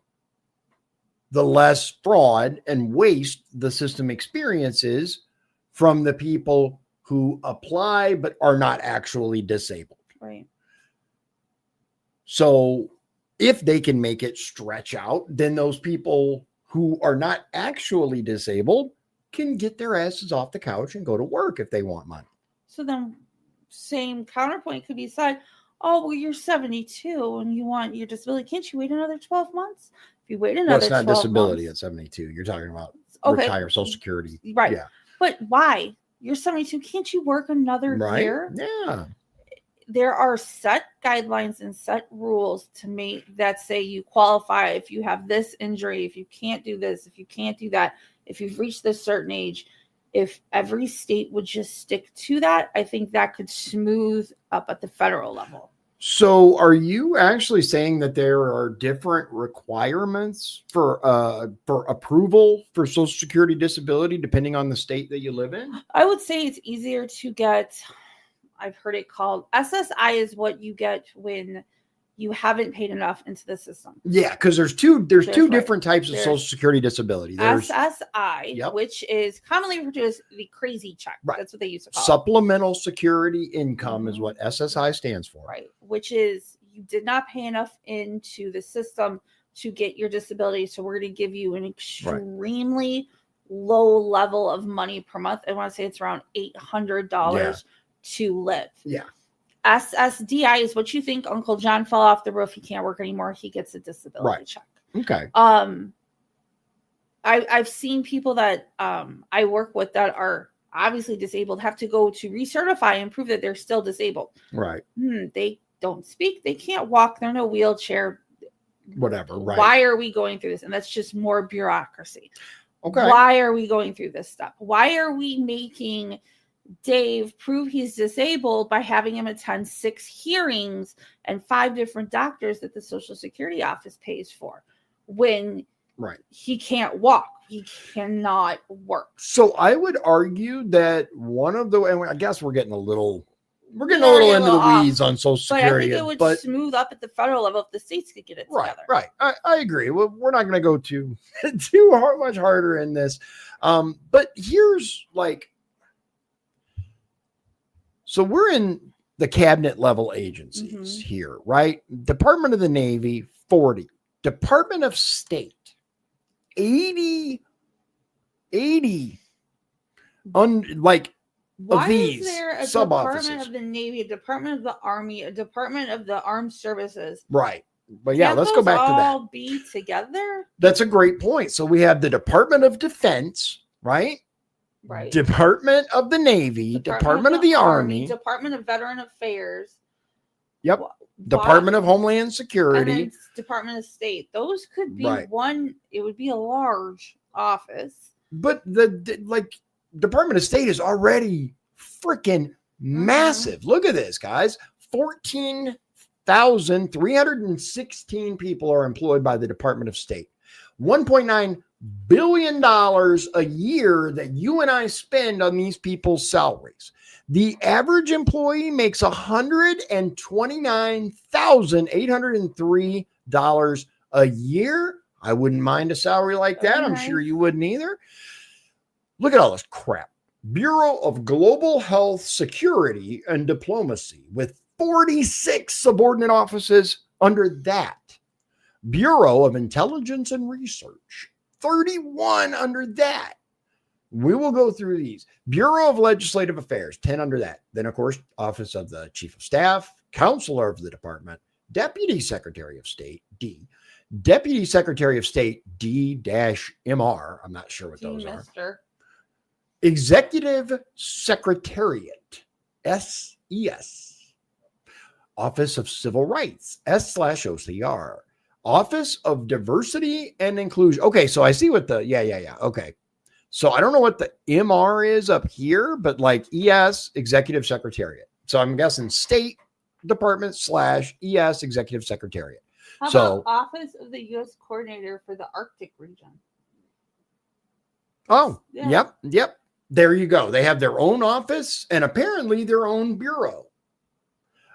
the less fraud and waste the system experiences from the people who apply but are not actually disabled. Right. So if they can make it stretch out, then those people who are not actually disabled can get their asses off the couch and go to work if they want money. So then same counterpoint could be said, oh, well, you're 72 and you want your disability. Can't you wait another 12 months? If you wait another 12 months. Well, it's not disability at 72. You're talking about retire Social Security. Right. Yeah. But why? You're 72. Can't you work another year? Yeah. There are set guidelines and set rules to make that say you qualify if you have this injury, if you can't do this, if you can't do that, if you've reached this certain age. If every state would just stick to that, I think that could smooth up at the federal level. So are you actually saying that there are different requirements for approval for Social Security disability depending on the state that you live in? I would say it's easier to get, I've heard it called SSI is what you get when you haven't paid enough into the system. Yeah, because there's two different types of Social Security disability. There's SSI, which is commonly referred to as the crazy check. Right. That's what they used to call Supplemental Security Income is what SSI stands for. Right, which is you did not pay enough into the system to get your disability, so we're going to give you an extremely low level of money per month. I want to say it's around $800 to live. Yeah. SSDI is what you think Uncle John fell off the roof. He can't work anymore. He gets a disability check. Okay. I've seen people that I work with that are obviously disabled have to go to recertify and prove that they're still disabled. Right. They don't speak. They can't walk. They're in a wheelchair. whatever. Right. Why are we going through this? And that's just more bureaucracy. Okay. Why are we going through this stuff? Why are we making Dave prove he's disabled by having him attend 6 hearings and 5 different doctors that the Social Security office pays for when he can't walk? He cannot work. So I would argue that one of the, and I guess we're getting a little into the weeds on Social Security. But I think it would smooth up at the federal level if the states could get it together. Right. I agree. We're not going to go too much harder in this. But here's so we're in the cabinet level agencies here, right? Department of the Navy, 40. Department of State, 80 Why of these is there a sub-offices. Department of the Navy, a Department of the Army, a Department of the Armed Services? Right. But yeah, let's go back to that. All be together? That's a great point. So we have the Department of Defense, right? Right. Department of the Navy, Department of the Army, Department of Veteran Affairs. Yep. Department of Homeland Security. And then Department of State. Those could be one, it would be a large office. But the Department of State is already freaking massive. Look at this, guys. 14,316 people are employed by the Department of State. $1.9 billion a year that you and I spend on these people's salaries. The average employee makes $129,803 a year. I wouldn't mind a salary like that. I'm sure you wouldn't either. Look at all this crap. Bureau of Global Health Security and Diplomacy with 46 subordinate offices under that. Bureau of Intelligence and Research, 31 under that. We will go through these. Bureau of Legislative Affairs, 10 under that. Then, of course, Office of the Chief of Staff, Counselor of the Department, Deputy Secretary of State, D. Deputy Secretary of State, D-MR. I'm not sure what those are. Executive Secretariat, SES. Office of Civil Rights, S/OCR. Office of Diversity and Inclusion. Okay, so I see what the, okay. So I don't know what the MR is up here, but ES, Executive Secretariat. So I'm guessing State Department /ES, Executive Secretariat. How about Office of the U.S. Coordinator for the Arctic region? Oh, yeah. Yep. There you go. They have their own office and apparently their own bureau.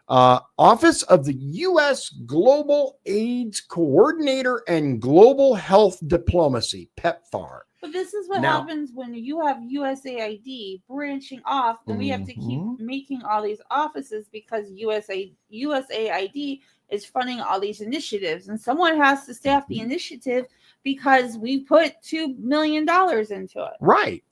Office of the U.S. Global AIDS Coordinator and Global Health Diplomacy, PEPFAR. But this is what happens when you have USAID branching off, and we have to keep making all these offices because USAID is funding all these initiatives, and someone has to staff the initiative because we put $2 million into it. Right.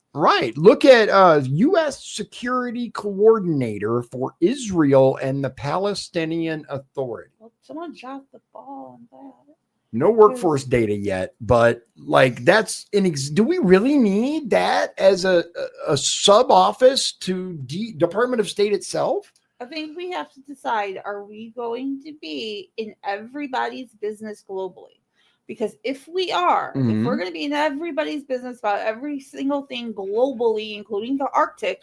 Look at U.S. Security Coordinator for Israel and the Palestinian Authority. Well, someone dropped the ball on that. No workforce data yet, but that's do we really need that as a sub office to Department of State itself? I think we have to decide, are we going to be in everybody's business globally? Because if we are, if we're going to be in everybody's business about every single thing globally, including the Arctic,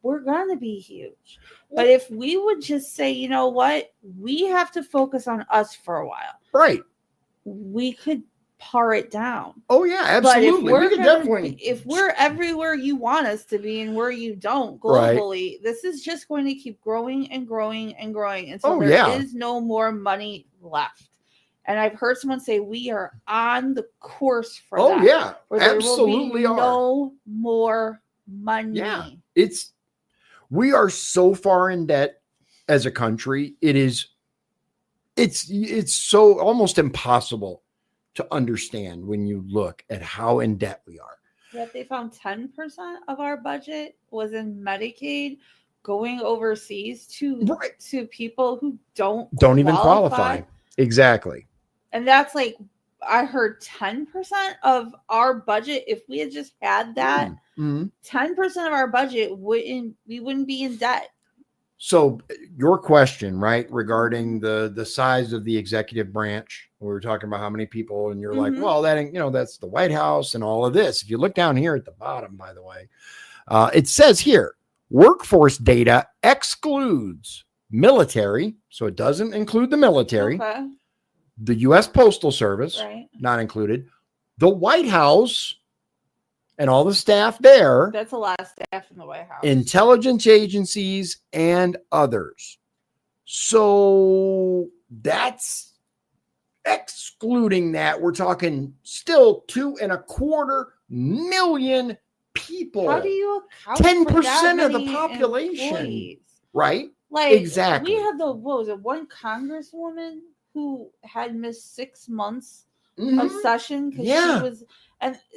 we're going to be huge. But if we would just say, you know what, we have to focus on us for a while. Right. We could par it down. Oh, yeah, absolutely. If we're everywhere you want us to be and where you don't globally, this is just going to keep growing and growing and growing until there is no more money left. And I've heard someone say we are on the course for that. Oh, yeah, where absolutely there will be no more money. Yeah, we are so far in debt as a country. It's so almost impossible to understand when you look at how in debt we are. Yet they found 10% of our budget was in Medicaid going overseas to people who don't even qualify. Exactly. And that's I heard 10% of our budget. If we had just had that, 10% of our budget we wouldn't be in debt. So your question, right, regarding the size of the executive branch, we were talking about how many people, and you're like, well, that ain't, that's the White House and all of this. If you look down here at the bottom, by the way, it says here, workforce data excludes military, so it doesn't include the military, the U.S. Postal Service, not included, the White House, and all the staff there. That's a lot of staff in the White House. Intelligence agencies and others. So that's excluding that. We're talking still 2.25 million people. How do you account 10% of the population? Employees? Right? Like, exactly. We had one congresswoman who had missed 6 months of session because she was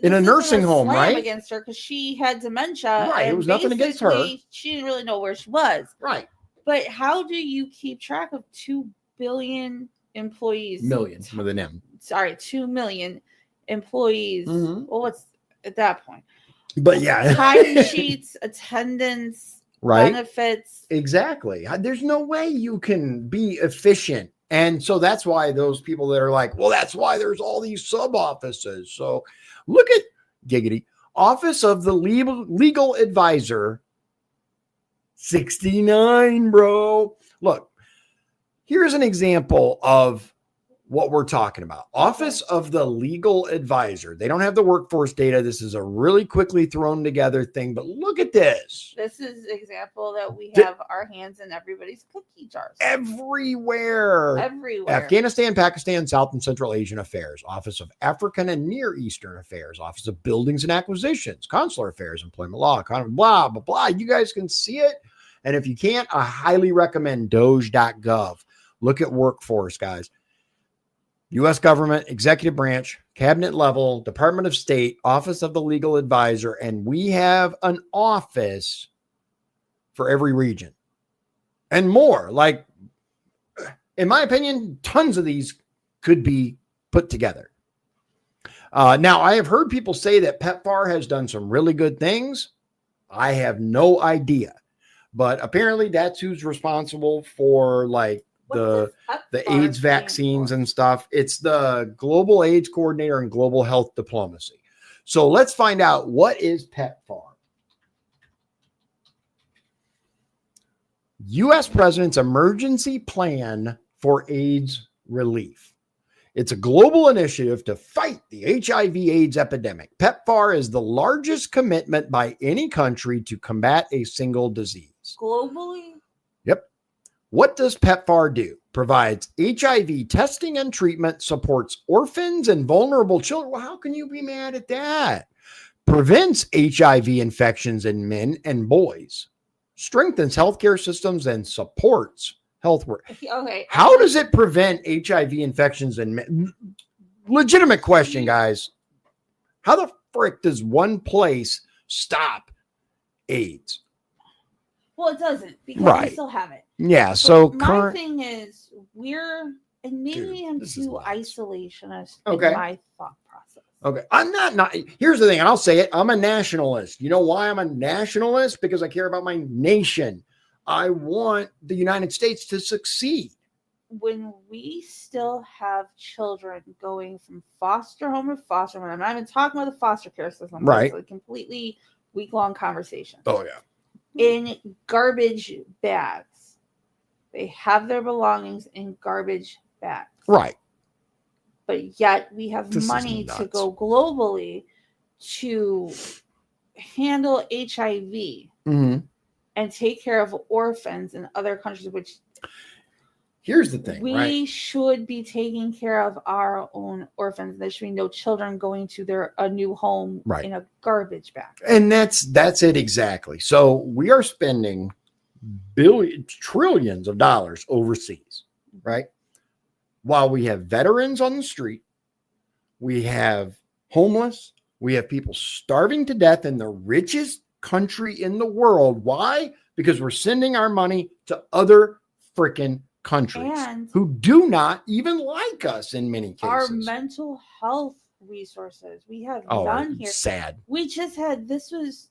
in a nursing home, right? Against her because she had dementia. Right. It was nothing against her. She didn't really know where she was. Right. But how do you keep track of 2 billion employees? Million with an M. Sorry, 2 million employees. Well, what's at that point? But yeah, time sheets, attendance, benefits. Exactly. There's no way you can be efficient. And so that's why those people that are like, well, that's why there's all these sub offices. So look at giggity Office of the Legal Advisor 69, bro. Look, here's an example of what we're talking about. Office of the Legal Advisor. They don't have the workforce data. This is a really quickly thrown together thing, but look at this. This is an example that we have our hands in everybody's cookie jars. Everywhere. Afghanistan, Pakistan, South and Central Asian Affairs, Office of African and Near Eastern Affairs, Office of Buildings and Acquisitions, Consular Affairs, Employment Law, blah, blah, blah. You guys can see it. And if you can't, I highly recommend DOGE.gov. Look at workforce, guys. U.S. government, executive branch, cabinet level, Department of State, Office of the Legal Advisor, and we have an office for every region and more. Like, in my opinion, tons of these could be put together. Now, I have heard people say that PEPFAR has done some really good things. I have no idea, but apparently that's who's responsible for the AIDS vaccines and stuff. It's the Global AIDS Coordinator and Global Health Diplomacy. So let's find out, what is PEPFAR? U.S. President's Emergency Plan for AIDS Relief. It's a global initiative to fight the HIV/AIDS epidemic. PEPFAR is the largest commitment by any country to combat a single disease. Globally? Yep. What does PEPFAR do? Provides HIV testing and treatment, supports orphans and vulnerable children. Well, how can you be mad at that? Prevents HIV infections in men and boys, strengthens healthcare systems, and supports health work. Okay. How does it prevent HIV infections in men? Legitimate question, guys. How the frick does one place stop AIDS? Well, it doesn't, because we still have it. Yeah. So my thing is, and maybe I'm too isolationist in my thought process. Okay. I'm not. Here's the thing, and I'll say it. I'm a nationalist. You know why I'm a nationalist? Because I care about my nation. I want the United States to succeed. When we still have children going from foster home to foster home, I'm not even talking about the foster care system. Right. It's a completely week-long conversation. Oh, yeah. In garbage bags. They have their belongings in garbage bags. Right. But yet we have money to go globally to handle HIV and take care of orphans in other countries, which here's the thing. We should be taking care of our own orphans. There should be no children going to a new home in a garbage bag. And that's it exactly. So we are spending trillions of dollars overseas, right? While we have veterans on the street, we have homeless, we have people starving to death in the richest country in the world. Why? Because we're sending our money to other freaking countries who do not even like us in many cases. Our mental health resources we have none here. Sad. We just had, this was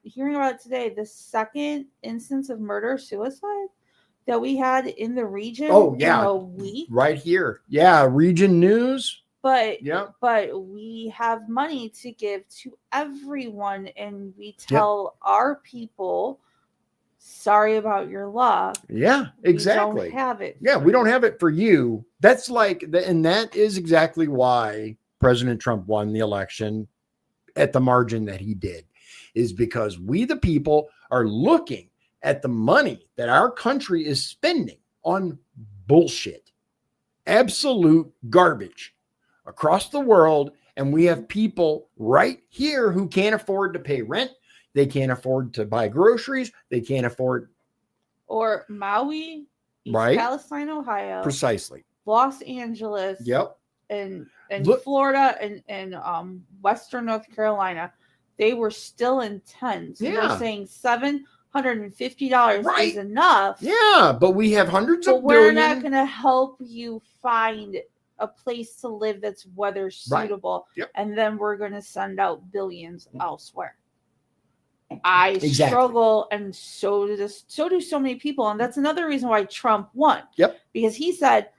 hearing about it today. The second instance of murder-suicide that we had in the region in a week. Right here. Yeah, region news. But we have money to give to everyone, and we tell our people, sorry about your luck. Yeah, exactly. We don't have it. Yeah, we don't have it for you. That's and that is exactly why President Trump won the election at the margin that he did, is because we, the people, are looking at the money that our country is spending on bullshit, absolute garbage across the world. And we have people right here who can't afford to pay rent. They can't afford to buy groceries. They can't afford. Or Maui, East Palestine, Ohio. Precisely. Los Angeles. Yep. And Florida and Western North Carolina. They were still in tens. Yeah. They're saying $750 is enough. Yeah, but we have hundreds of billion. We're not going to help you find a place to live that's weather suitable. Yep. And then we're going to send out billions elsewhere. I struggle, and so do so many people. And that's another reason why Trump won. Yep. Because he said,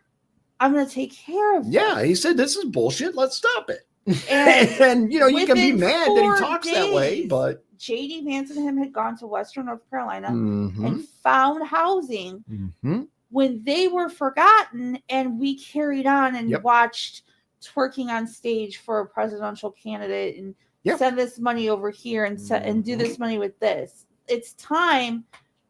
I'm going to take care of this. Yeah, he said, this is bullshit. Let's stop it. And you can be mad that he talks that way, but J.D. Vance and him had gone to Western North Carolina and found housing when they were forgotten, and we carried on and watched twerking on stage for a presidential candidate and send this money over here and do this money with this. It's time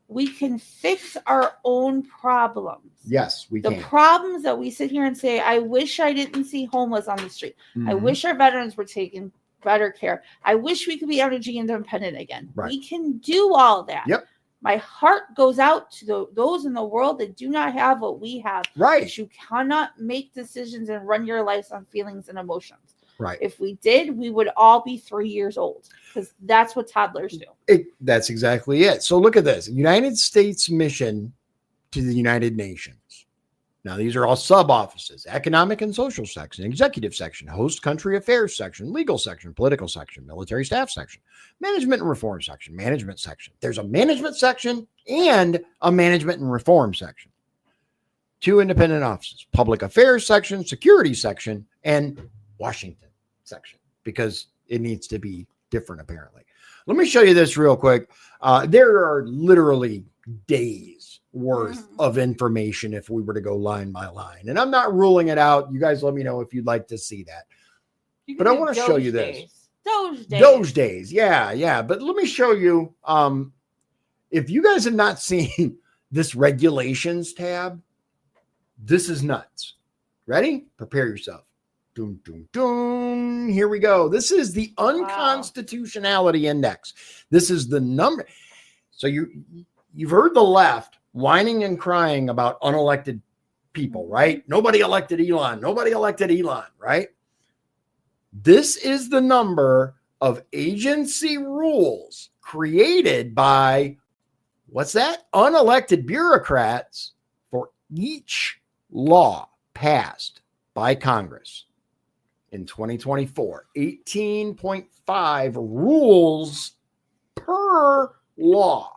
we can fix our own problems. Yes, we can. The problems that we sit here and say, I wish I didn't see homeless on the street. I wish our veterans were taken better care. I wish we could be energy independent again. Right. We can do all that. Yep. My heart goes out to those in the world that do not have what we have. Right. You cannot make decisions and run your lives on feelings and emotions. Right. If we did, we would all be 3 years old, because that's what toddlers do. That's exactly it. So look at this. United States mission to the United Nations. Now, these are all sub-offices: economic and social section, executive section, host country affairs section, legal section, political section, military staff section, management and reform section, management section. There's a management section and a management and reform section. 2 independent offices: public affairs section, security section, and Washington section, because it needs to be different, apparently. Let me show you this real quick. There are literally days worth of information if we were to go line by line, and I'm not ruling it out. You guys let me know if you'd like to see that. But I want to show you this. Doge days. Yeah. But let me show you. If you guys have not seen this regulations tab, this is nuts. Ready? Prepare yourself. Doom, doom, doom. Here we go. This is the unconstitutionality index. This is the number. So you've heard the left whining and crying about unelected people, right? Nobody elected Elon. Nobody elected Elon, right? This is the number of agency rules created by, what's that? Unelected bureaucrats for each law passed by Congress. In 2024, 18.5 rules per law.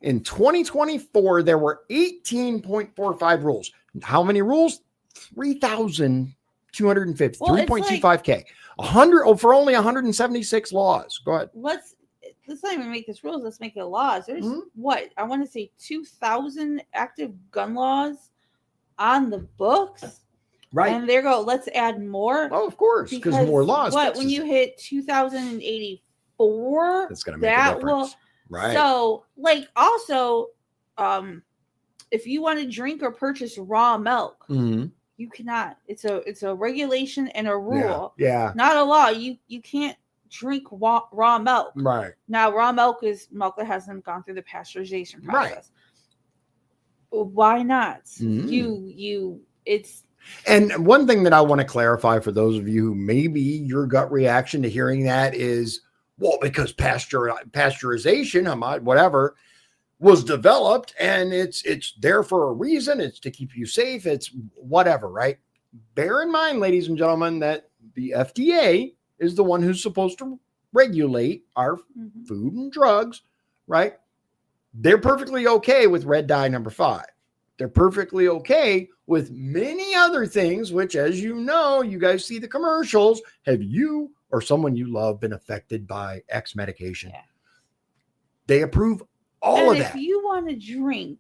In 2024, there were 18.45 rules. How many rules? 3,250, 3.25K. 100 for only 176 laws. Go ahead. Let's not even make this rules. Let's make it laws. There's what? I want to say 2,000 active gun laws on the books. Right. And there go. Let's add more. Oh, of course, because more laws. What, when you hit 2084, that's going to make a difference. Right. So, also, if you want to drink or purchase raw milk, you cannot. It's a regulation and a rule. Yeah. Not a law. You can't drink raw milk. Right. Now, raw milk is milk that hasn't gone through the pasteurization process. Right. Why not? It's. And one thing that I want to clarify for those of you who maybe your gut reaction to hearing that is, well, because pasteurization, whatever, was developed and it's there for a reason. It's to keep you safe. It's whatever, right? Bear in mind, ladies and gentlemen, that the FDA is the one who's supposed to regulate our food and drugs, right? They're perfectly okay with red dye number 5. They're perfectly okay with many other things, which, as you know, you guys see the commercials. Have you or someone you love been affected by X medication? Yeah. They approve all of that. If you want to drink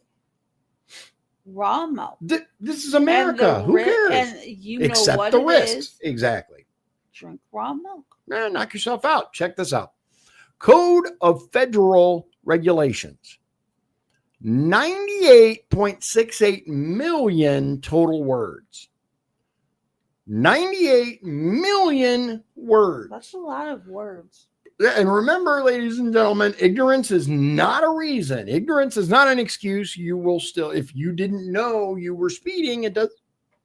raw milk, this is America. Who cares? And you Accept know what the it risks. is. Exactly. Drink raw milk. Knock yourself out. Check this out. Code of Federal Regulations. 98.68 million total words. 98 million words. That's a lot of words. And remember, ladies and gentlemen, ignorance is not a reason. Ignorance is not an excuse. You will still, if you didn't know you were speeding, it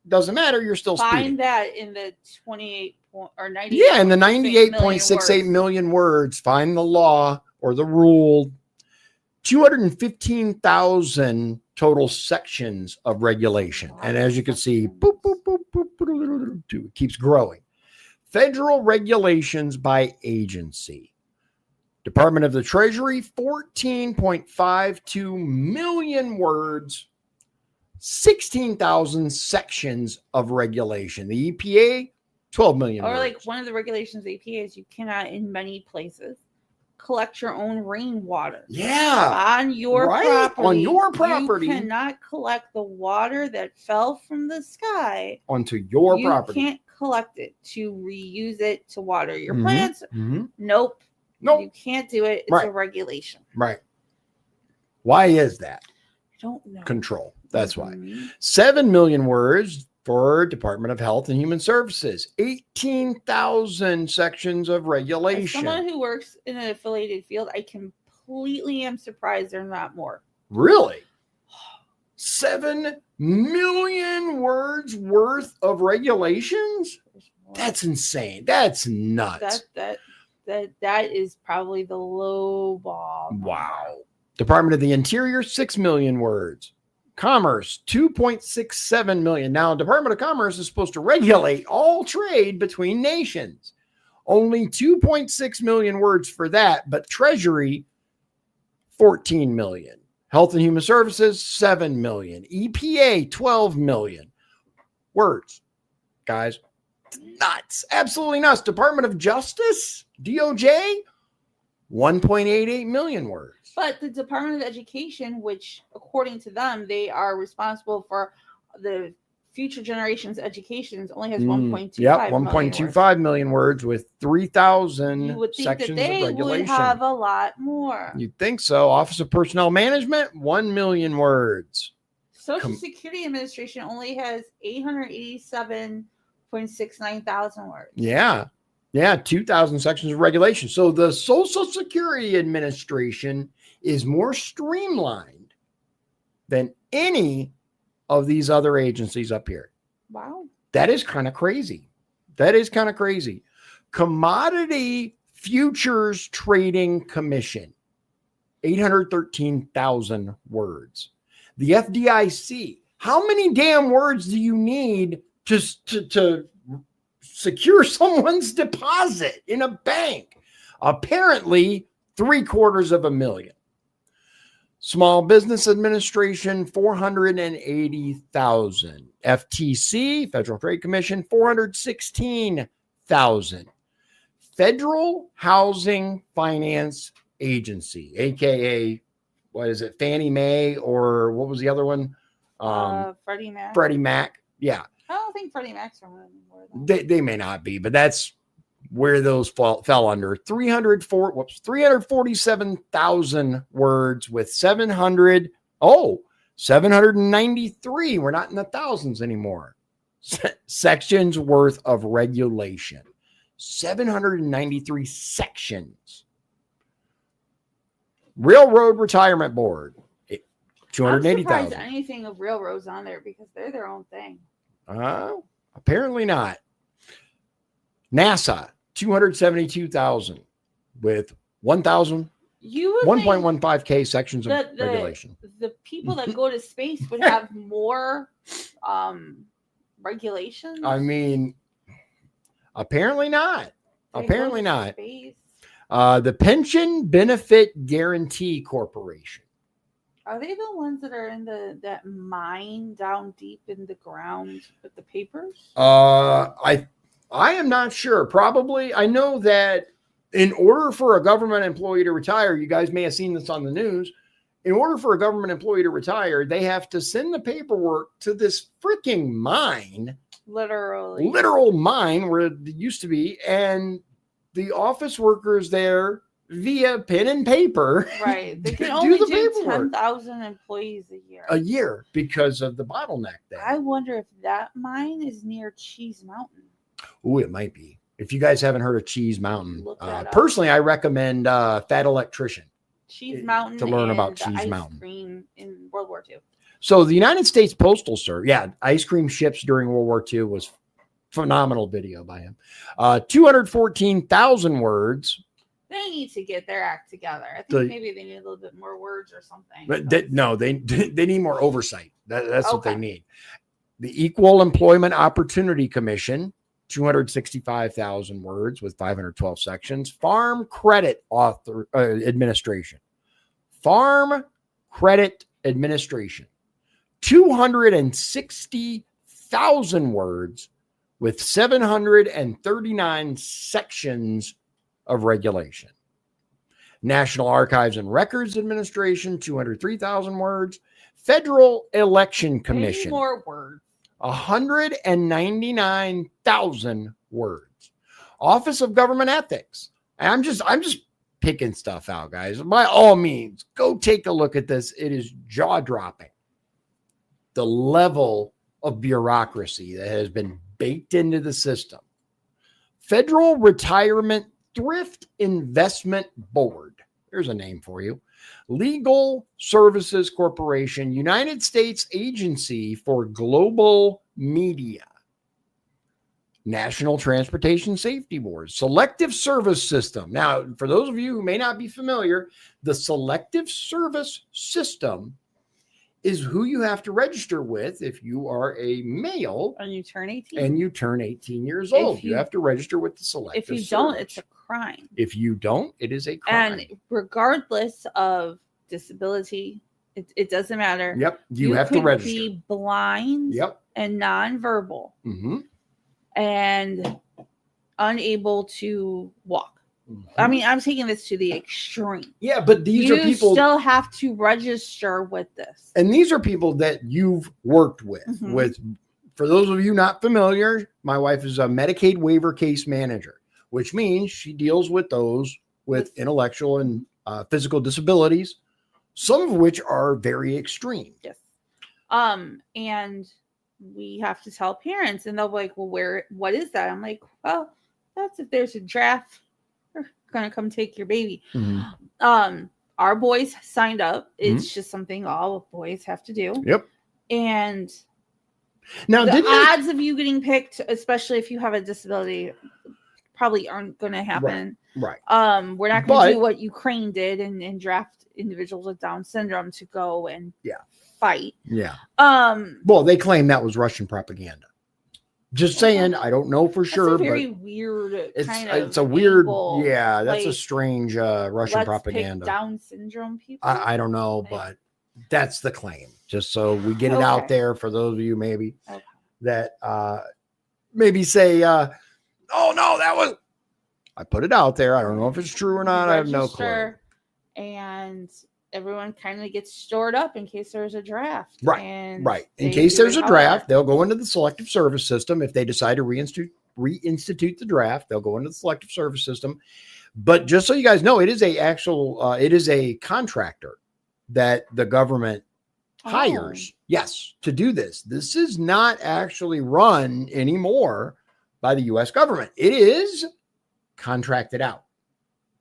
doesn't matter. You're still speeding. Find that in the 28 or 98. Yeah, in the 98.68 million words. Find the law or the rule. 215,000 total sections of regulation. And as you can see, boop, boop, boop, boop, boop, it keeps growing. Federal regulations by agency. Department of the Treasury, 14.52 million words, 16,000 sections of regulation. The EPA, 12 million words. Like one of the regulations of the EPA is you cannot, in many places, collect your own rainwater. Yeah. On your property. On your property. You cannot collect the water that fell from the sky onto your property. You can't collect it to reuse it to water your plants. Nope. You can't do it. It's a regulation. Right. Why is that? I don't know. Control. That's why. 7 million words for Department of Health and Human Services. 18,000 sections of regulation. As someone who works in an affiliated field, I completely am surprised there's not more. Really? 7 million words worth of regulations? That's insane. That's nuts. That is probably the low ball. Wow. Department of the Interior, 6 million words. Commerce, 2.67 million. Now, Department of Commerce is supposed to regulate all trade between nations. Only 2.6 million words for that, but Treasury, 14 million. Health and Human Services, 7 million. EPA, 12 million words. Guys, nuts. Absolutely nuts. Department of Justice, DOJ, 1.88 million words. But the Department of Education, which according to them, they are responsible for the future generation's educations, only has 1.25 1.25 million words with 3,000 you would think sections that they of regulation. Would have a lot more. You'd think so. Office of Personnel Management, 1 million words. Social Security Administration only has 887.69 thousand words. Yeah. 2,000 sections of regulation. So the Social Security Administration is more streamlined than any of these other agencies up here. Wow. That is kind of crazy. Commodity Futures Trading Commission, 813,000 words. The FDIC, how many damn words do you need to secure someone's deposit in a bank? Apparently, 750,000. Small Business Administration, 480,000. FTC, Federal Trade Commission, 416,000. Federal Housing Finance Agency, aka what is it, Fannie Mae, or what was the other one? Freddie Mac. Freddie Mac. Yeah. I don't think Freddie Mac's from anymore. They may not be, but that's where those fell under. 347,000 words with 793. We're not in the thousands anymore. Sections worth of regulation. 793 sections. Railroad Retirement Board, 280,000. I'm surprised anything of railroads on there because they're their own thing. Apparently not. NASA, 272,000 with 1.15K sections of regulation. The people that go to space would have more regulations. I mean, apparently not. Apparently not. Space. The Pension Benefit Guarantee Corporation. Are they the ones that are in that mine down deep in the ground with the papers? I am not sure. Probably. I know that in order for a government employee to retire, you guys may have seen this on the news. In order for a government employee to retire, they have to send the paperwork to this freaking mine. Literal mine where it used to be. And the office workers there via pen and paper. Right. They can only do 10,000 employees a year. A year because of the bottleneck there. I wonder if that mine is near Cheese Mountain. Oh, it might be. If you guys haven't heard of Cheese Mountain, Look personally, I recommend Fat Electrician. Cheese Mountain to learn about Cheese ice Mountain. Cream in World War II. So the United States Postal Service, ice cream ships during World War II was phenomenal video by him. 214,000 words. They need to get their act together. I think maybe they need a little bit more words or something. But they need more oversight. That's what they need. The Equal Employment Opportunity Commission, 265,000 words with 512 sections. Farm Credit Administration. Farm Credit Administration, 260,000 words with 739 sections of regulation. National Archives and Records Administration, 203,000 words. Federal Election Commission. More words. 199,000 words. Office of Government Ethics. I'm just picking stuff out, guys. By all means, go take a look at this. It is jaw-dropping. The level of bureaucracy that has been baked into the system. Federal Retirement Thrift Investment Board. There's a name for you. Legal Services Corporation, United States Agency for Global Media. National Transportation Safety Board, Selective Service System. Now, for those of you who may not be familiar, the Selective Service System is who you have to register with if you are a male and you turn 18. And you turn 18 years old. You have to register with the Selective Service. If you don't, it's a crime. If you don't, it is a crime. And regardless of disability, it doesn't matter. Yep. You have to register. You could be blind and nonverbal and unable to walk. I mean, I'm taking this to the extreme. Yeah, but these are people you still have to register with this. And these are people that you've worked with. For those of you not familiar, my wife is a Medicaid waiver case manager, which means she deals with those with intellectual and physical disabilities, some of which are very extreme. Yes. And we have to tell parents, and they'll be like, well, what is that? I'm like, well, that's if there's a draft. We're gonna come take your baby. Our boys signed up. It's just something all boys have to do. Yep. And now the odds of you getting picked, especially if you have a disability, probably aren't gonna happen. Right. We're not gonna do what Ukraine did and draft individuals with Down syndrome to go and fight. Yeah. Well, they claim that was Russian propaganda. Just saying, I don't know for sure. That's a very weird it's a weird angle. Yeah, that's a strange Russian propaganda. Down syndrome people. I don't know, but that's the claim. Just so we get it out there for those of you maybe that maybe say, oh no, that was. I put it out there. I don't know if it's true or not. I have no clue. And everyone kind of gets stored up in case there's a draft. Right. In case there's a draft, they'll go into the Selective Service System. If they decide to reinstitute the draft, they'll go into the Selective Service System. But just so you guys know, it is a contractor that the government hires. Yes, to do this. This is not actually run anymore by the U.S. government. It is contracted out.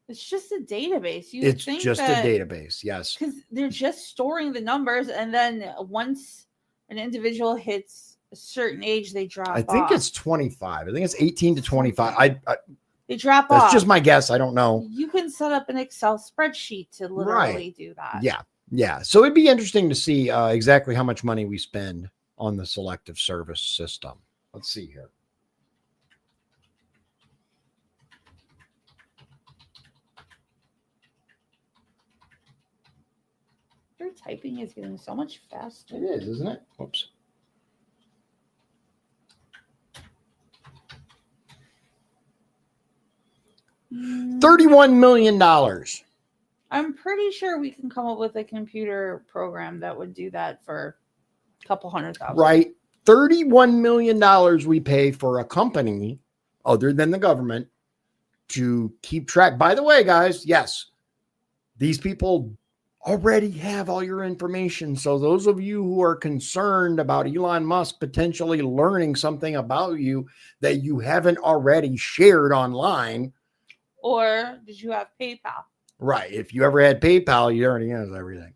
It's just a database. It's just a database, yes. Because they're just storing the numbers, and then once an individual hits a certain age, they drop off. I think it's 25. I think it's 18 to 25. They drop off. That's just my guess. I don't know. You can set up an Excel spreadsheet to literally do that. Yeah. So it'd be interesting to see exactly how much money we spend on the Selective Service System. Let's see here. typing is getting so much faster. It is, isn't it? Whoops. $31 million. I'm pretty sure we can come up with a computer program that would do that for a couple $100,000. Right. $31 million we pay for a company other than the government to keep track. By the way, guys, yes, these people already have all your information. So those of you who are concerned about Elon Musk potentially learning something about you that you haven't already shared online. Or did you have PayPal? Right. If you ever had PayPal, you already knows everything.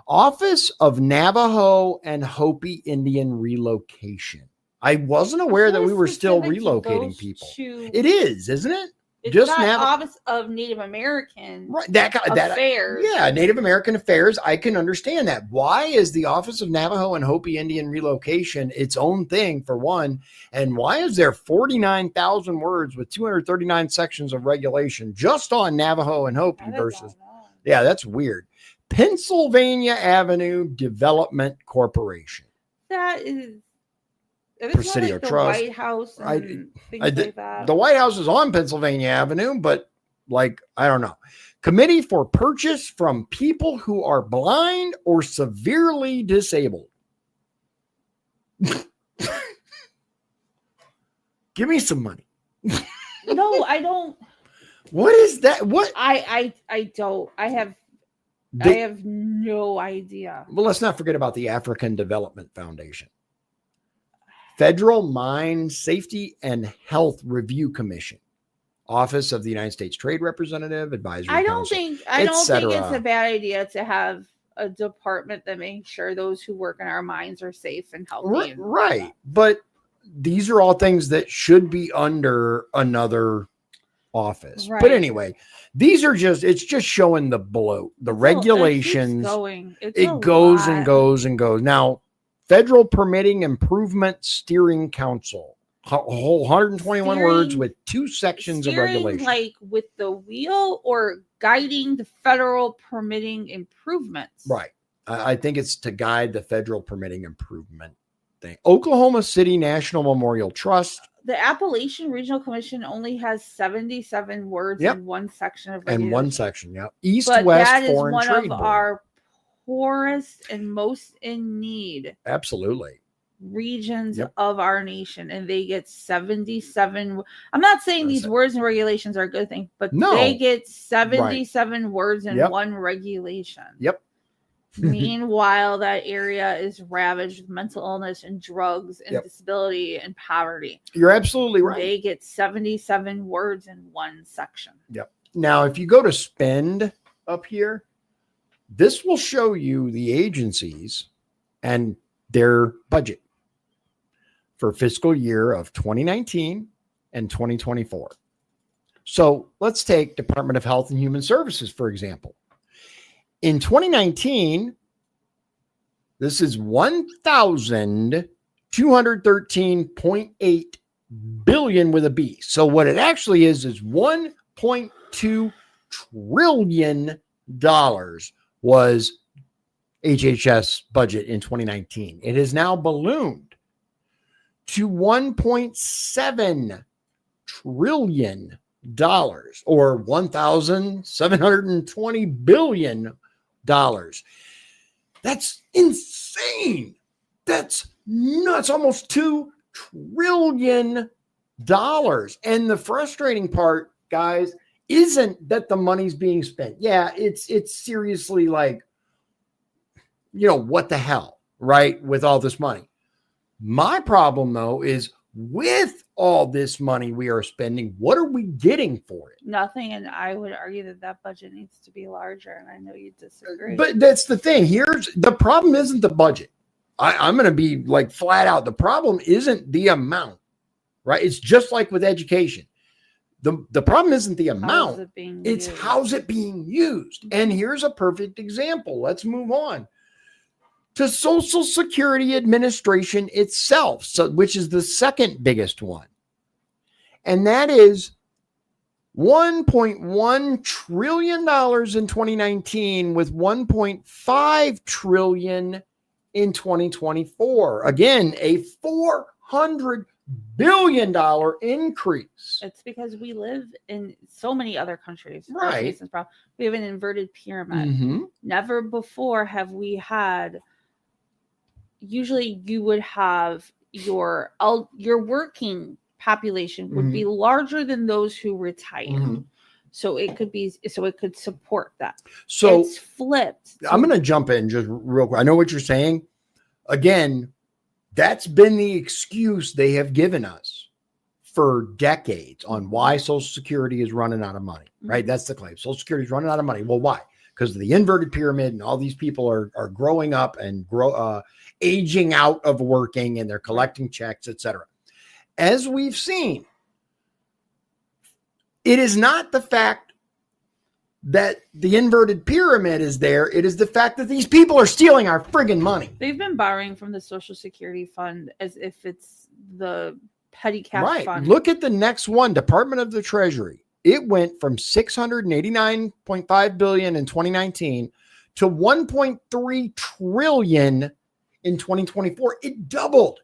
Office of Navajo and Hopi Indian Relocation. I wasn't aware that we were still relocating people. It is, isn't it? It's just not Office of Native American Affairs. Yeah, Native American Affairs. I can understand that. Why is the Office of Navajo and Hopi Indian Relocation its own thing, for one? And why is there 49,000 words with 239 sections of regulation just on Navajo and Hopi versus? Yeah, that's weird. Pennsylvania Avenue Development Corporation. That is. Presidio like the Trust. White House and things like that. The White House is on Pennsylvania Avenue, but like, I don't know. Committee for Purchase from People Who Are Blind or Severely Disabled. Give me some money. No, I don't. What is that? What? I don't. I have no idea. Well, let's not forget about the African Development Foundation. Federal Mine Safety and Health Review Commission, Office of the United States Trade Representative, Advisory Council. I don't think it's a bad idea to have a department that makes sure those who work in our mines are safe and healthy. Right. But these are all things that should be under another office. Right. But anyway, these are it's just showing the bloat, the regulations. It goes and goes and goes. Now, Federal Permitting Improvement Steering Council, a whole 121 words with 2 sections of regulation. Like with the wheel or guiding the federal permitting improvements? Right. I think it's to guide the federal permitting improvement thing. Oklahoma City National Memorial Trust. The Appalachian Regional Commission only has 77 words in one section of regulation. And one section, yeah. East-West Foreign Trade Board. That is one of our poorest and most in need regions of our nation, and they get 77. I'm not saying these words and regulations are a good thing, but they get 77 words in one regulation. Meanwhile, that area is ravaged with mental illness and drugs and disability and poverty. You're absolutely right. They get 77 words in one section. Now, if you go to spend up here, this will show you the agencies and their budget for fiscal year of 2019 and 2024. So let's take Department of Health and Human Services, for example. In 2019, this is $1,213.8 billion with a B. So what it actually is $1.2 trillion was HHS budget in 2019. It has now ballooned to $1.7 trillion or $1,720 billion. That's insane. That's nuts. Almost $2 trillion. And the frustrating part, guys, isn't that the money's being spent. Yeah, it's seriously like, what the hell, right? With all this money. My problem, though, is with all this money we are spending, what are we getting for it? Nothing. And I would argue that budget needs to be larger. And I know you disagree. But that's the thing. Here's the problem isn't the budget. I'm going to be like flat out. The problem isn't the amount, right? It's just like with education. The problem isn't the amount. It's how's it being used. And here's a perfect example. Let's move on to Social Security Administration itself, which is the second biggest one. And that is $1.1 trillion in 2019 with $1.5 trillion in 2024. Again, a $400 billion increase. It's because we live in so many other countries. Right. We have an inverted pyramid. Mm-hmm. Never before have we had, usually you would have your working population would be larger than those who retire. Mm-hmm. So it could support that. So it's flipped. I'm going to jump in just real quick. I know what you're saying. Again, that's been the excuse they have given us for decades on why Social Security is running out of money, right? That's the claim. Social Security is running out of money. Well, why? Because of the inverted pyramid and all these people are growing up and aging out of working and they're collecting checks, etc. As we've seen, it is not the fact that the inverted pyramid is there. It is the fact that these people are stealing our friggin' money. They've been borrowing from the Social Security fund as if it's the petty cash fund. Look at the next one, Department of the Treasury. It went from $689.5 billion in 2019 to $1.3 trillion in 2024. It doubled.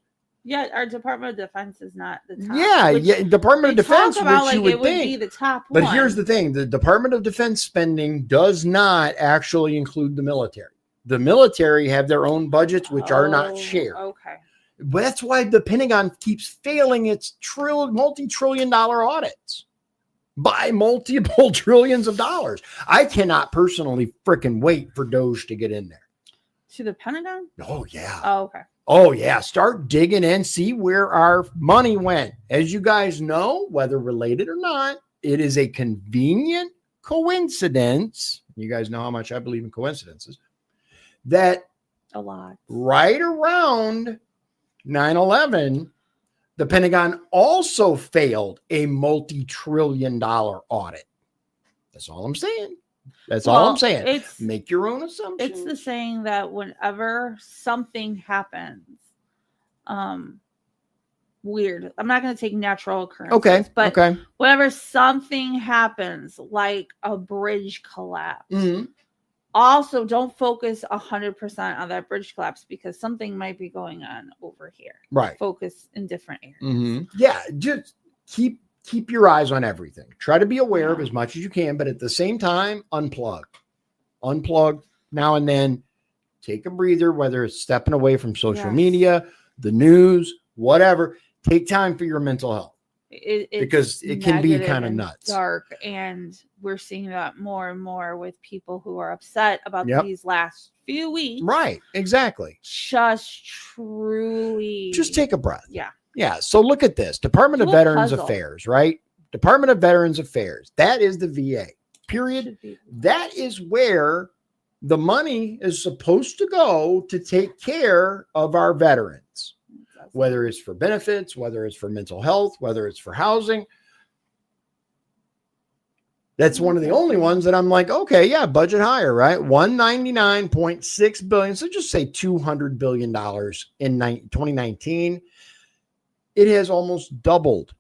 Yeah, our Department of Defense is not the top. Yeah, Department of Defense, which like you would it would think be the top but one. here's the thing: the Department of Defense spending does not actually include the military. The military have their own budgets, which are not shared. Okay, but that's why the Pentagon keeps failing its multi-trillion-dollar audits by multiple trillions of dollars. I cannot personally freaking wait for DOGE to get in there. To the Pentagon? Oh yeah. Oh, okay. Oh, yeah. Start digging in, see where our money went. As you guys know, whether related or not, it is a convenient coincidence. You guys know how much I believe in coincidences. That a lot. Right around 9/11, the Pentagon also failed a multi-trillion-dollar audit. That's all I'm saying. That's all I'm saying. Make your own assumptions. It's the saying that whenever something happens, weird. I'm not going to take natural occurrences. But whenever something happens, like a bridge collapse, also don't focus 100% on that bridge collapse because something might be going on over here. Right. Focus in different areas. Yeah. Just keep your eyes on everything. Try to be aware of as much as you can, but at the same time, unplug now and then. Take a breather, whether it's stepping away from social media, the news, whatever. Take time for your mental health because it can be kind of nuts. Dark. And we're seeing that more and more with people who are upset about these last few weeks. Right. Exactly. Just take a breath. Yeah. Yeah. So look at this Department of Veterans Affairs, right? Department of Veterans Affairs. That is the VA, period. That is where the money is supposed to go to take care of our veterans, whether it's for benefits, whether it's for mental health, whether it's for housing. That's one of the only ones that I'm like, okay, yeah, budget higher, right? $199.6 billion. So just say $200 billion in 2019. It has almost doubled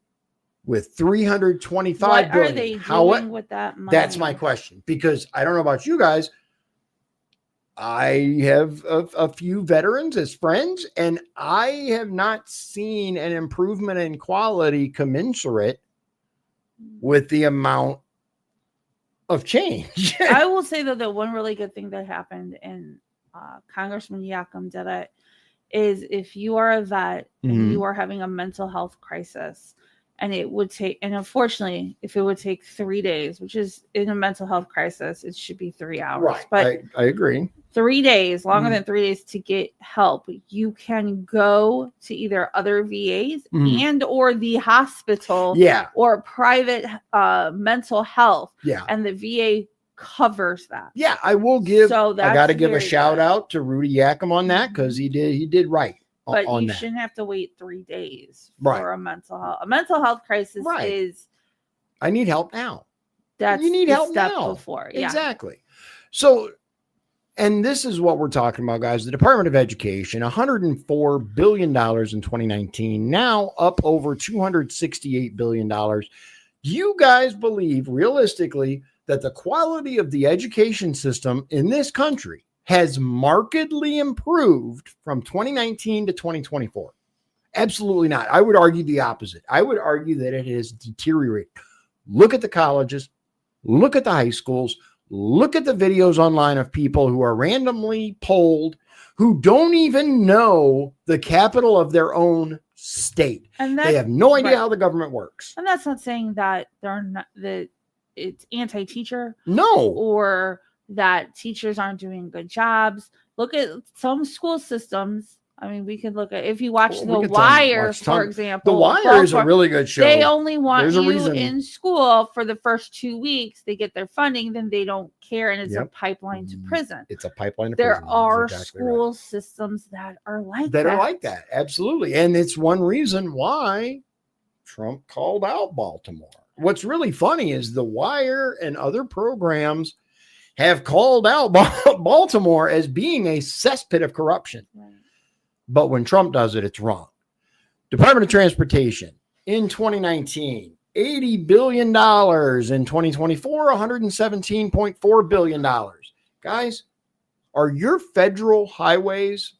with $325 billion. What are they doing with that money? That's my question, because I don't know about you guys. I have a few veterans as friends, and I have not seen an improvement in quality commensurate with the amount of change. I will say, though, that one really good thing that happened, and Congressman Yakam did it, is if you are a vet and you are having a mental health crisis, and it would take, and unfortunately, if it would take 3 days, which is in a mental health crisis, it should be 3 hours. Right. But I agree. 3 days, longer than 3 days to get help, you can go to either other VAs and or the hospital or private mental health. Yeah. And the VA covers that. Yeah, I will give. I got to give a shout out to Rudy Yakam on that, because he did right. But you shouldn't have to wait 3 days for a mental health. A mental health crisis is. I need help now. You need help now. Before. Yeah. Exactly. So, and this is what we're talking about, guys. The Department of Education, $104 billion in 2019, now up over $268 billion Do you guys believe realistically that the quality of the education system in this country has markedly improved from 2019 to 2024? Absolutely not. I would argue the opposite. I would argue that it has deteriorated. Look at the colleges, look at the high schools, look at the videos online of people who are randomly polled, who don't even know the capital of their own state. And they have no idea how the government works. And that's not saying that they're not, that it's anti-teacher. No. Or that teachers aren't doing good jobs. Look at some school systems. I mean, we could look at, if you watch The Wire, for example. The Wire is a really good show. They only want you in school for the first 2 weeks. They get their funding, then they don't care, and it's a pipeline to prison. It's a pipeline to prison. There are school systems that are like that. That are like that, absolutely. And it's one reason why Trump called out Baltimore. What's really funny is The Wire and other programs have called out Baltimore as being a cesspit of corruption. Right. But when Trump does it, it's wrong. Department of Transportation in 2019, $80 billion. In 2024, $117.4 billion. Guys, are your federal highways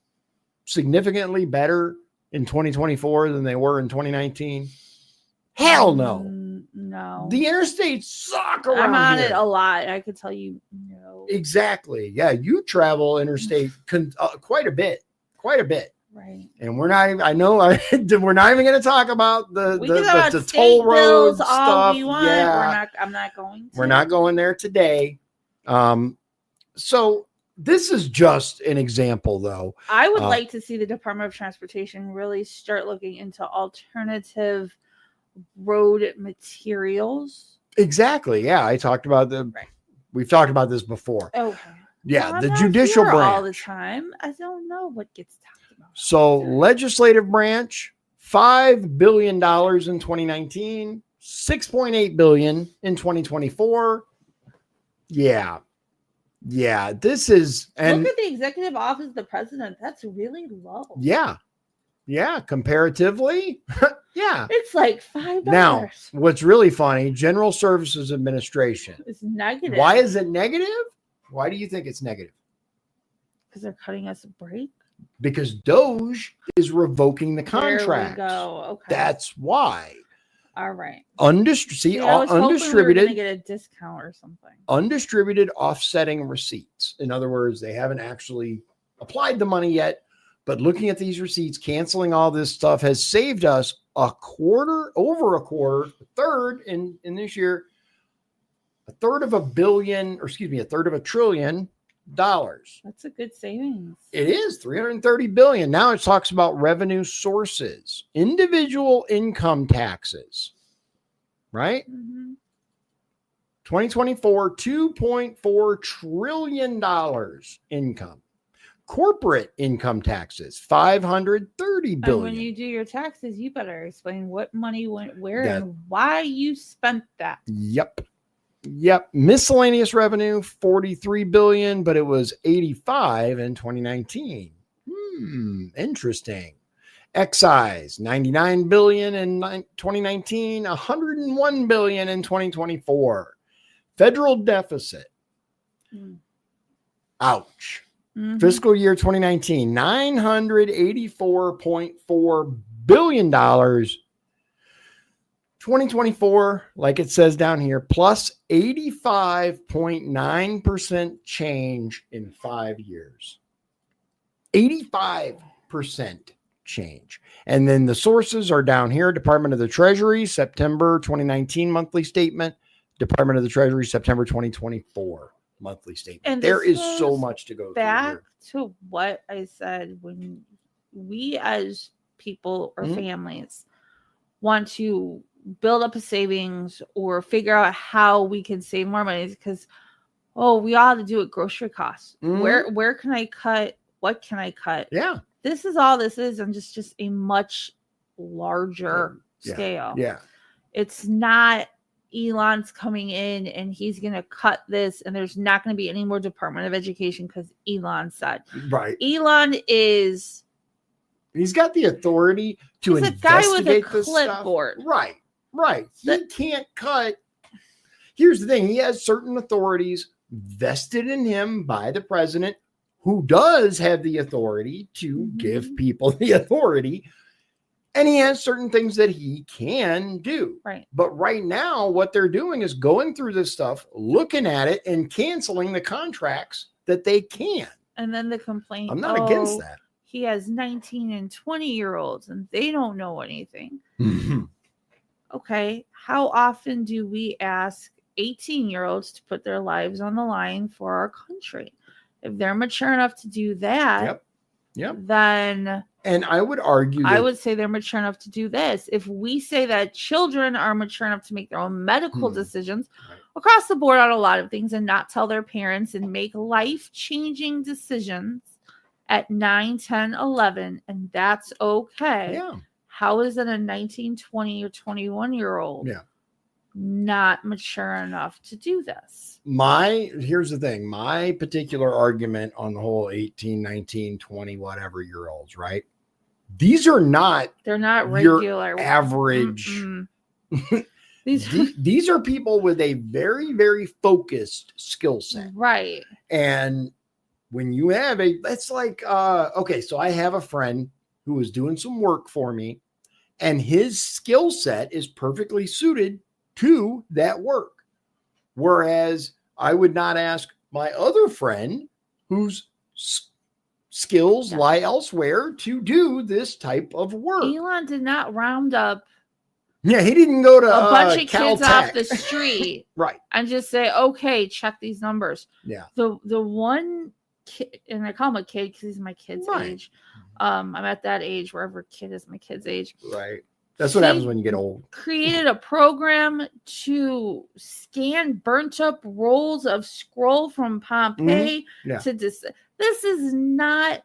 significantly better in 2024 than they were in 2019? Hell no. No. The interstates suck around I'm on here. it a lot. I could tell you no. Exactly. Yeah, you travel interstate quite a bit. Quite a bit. Right. And we're not even, I know we're not even going to talk about the toll road stuff. All we want. Yeah. I'm not going to. We're not going there today. So this is just an example, though. I would like to see the Department of Transportation really start looking into alternative road materials. Exactly. Yeah. We've talked about this before. Okay. Yeah, the judicial branch. All the time. I don't know what gets talked about. So legislative branch, $5 billion in 2019, $6.8 billion in 2024. Yeah. This is, and look at the executive office of the president. That's really low. Yeah. Comparatively, yeah. It's like $5. Now, what's really funny, General Services Administration. It's negative. Why is it negative? Why do you think it's negative? Because they're cutting us a break. Because DOGE is revoking the contract. There we go. Okay. That's why. All right. Undistributed. We were gonna get a discount or something. Undistributed offsetting receipts. In other words, they haven't actually applied the money yet, but looking at these receipts, canceling all this stuff has saved us a third in this year. A third of $1 trillion. That's a good savings. It is $330 billion. Now it talks about revenue sources, individual income taxes, right? Mm-hmm. 2024, $2.4 trillion income. Corporate income taxes, $530 billion. And when you do your taxes, you better explain what money went where and why you spent that. Yep. Miscellaneous revenue, $43 billion, but it was $85 in 2019. Interesting. Excise, $99 billion in 2019, $101 billion in 2024. Federal deficit. Ouch. Mm-hmm. Fiscal year 2019, $984.4 billion. 2024, like it says down here, plus 85.9% change in 5 years. 85% change. And then the sources are down here. Department of the Treasury, September 2019 monthly statement. Department of the Treasury, September 2024 monthly statement. And there is so much to go through. Back to what I said, when we as people or families want to build up a savings or figure out how we can save more money, because we all have to do it grocery costs. Where can I cut? What can I cut? Yeah. This is all this is, and just a much larger scale. Yeah. It's not Elon's coming in and he's going to cut this and there's not going to be any more Department of Education because Elon said. Right. Elon is... He's got the authority to investigate this stuff. He's a guy with a clipboard. Right. Right. He can't cut. Here's the thing. He has certain authorities vested in him by the president, who does have the authority to give people the authority. And he has certain things that he can do. Right. But right now, what they're doing is going through this stuff, looking at it, and canceling the contracts that they can. And then the complaint. I'm not against that. He has 19 and 20-year-olds and they don't know anything. Okay. How often do we ask 18-year-olds to put their lives on the line for our country? If they're mature enough to do that, then... And I would argue I would say they're mature enough to do this. If we say that children are mature enough to make their own medical decisions across the board on a lot of things and not tell their parents and make life-changing decisions at 9, 10, 11, and that's okay. Yeah. How is it a 19, 20, or 21-year-old not mature enough to do this? Here's the thing. My particular argument on the whole 18, 19, 20, whatever year olds, right? They're not regular average. These are people with a very, very focused skill set. Right. And when you have that's like, okay, so I have a friend who is doing some work for me, and his skill set is perfectly suited to that work. Whereas I would not ask my other friend whose skills lie elsewhere to do this type of work. Elon did not round up. Yeah, he didn't go to a bunch of kids Caltech off the street, right, and just say, "Okay, check these numbers." Yeah. The one kid, and I call him a kid because he's my kid's age. I'm at that age where every kid is my kid's age. Right. That's what happens when you get old. Created a program to scan burnt up rolls of scroll from Pompeii to this is not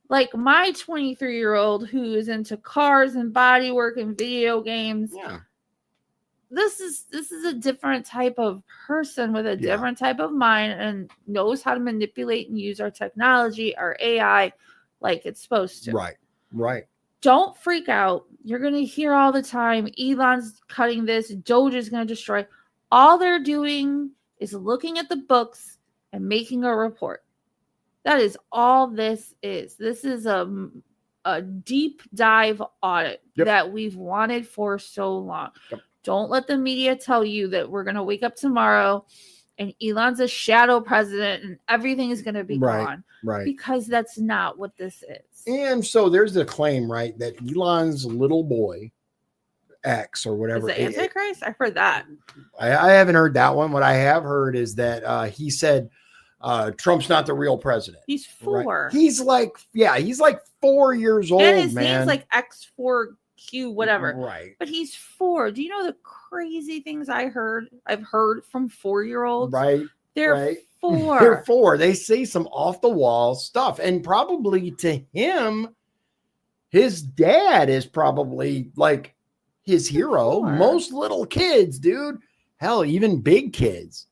like my 23-year-old who is into cars and bodywork and video games. Yeah. This is a different type of person with a different type of mind and knows how to manipulate and use our technology, our AI, like it's supposed to. Right. Right. Don't freak out. You're going to hear all the time, Elon's cutting this, DOGE is going to destroy. All they're doing is looking at the books and making a report. That is all this is. This is a deep dive audit that we've wanted for so long. Don't let the media tell you that we're going to wake up tomorrow and Elon's a shadow president and everything is going to be gone. Right. Because that's not what this is. And so there's the claim, right, that Elon's little boy, X or whatever. Is the Antichrist? I've heard that. I haven't heard that one. What I have heard is that he said Trump's not the real president. He's 4. Right? He's like 4 years old, and his man. name's like X4Q, whatever. Right. But he's 4. Do you know the crazy things I've heard from 4-year-olds? Right. They're 4. They're 4. They say some off the wall stuff. And probably to him, his dad is probably like his hero. 4. Most little kids, dude. Hell, even big kids.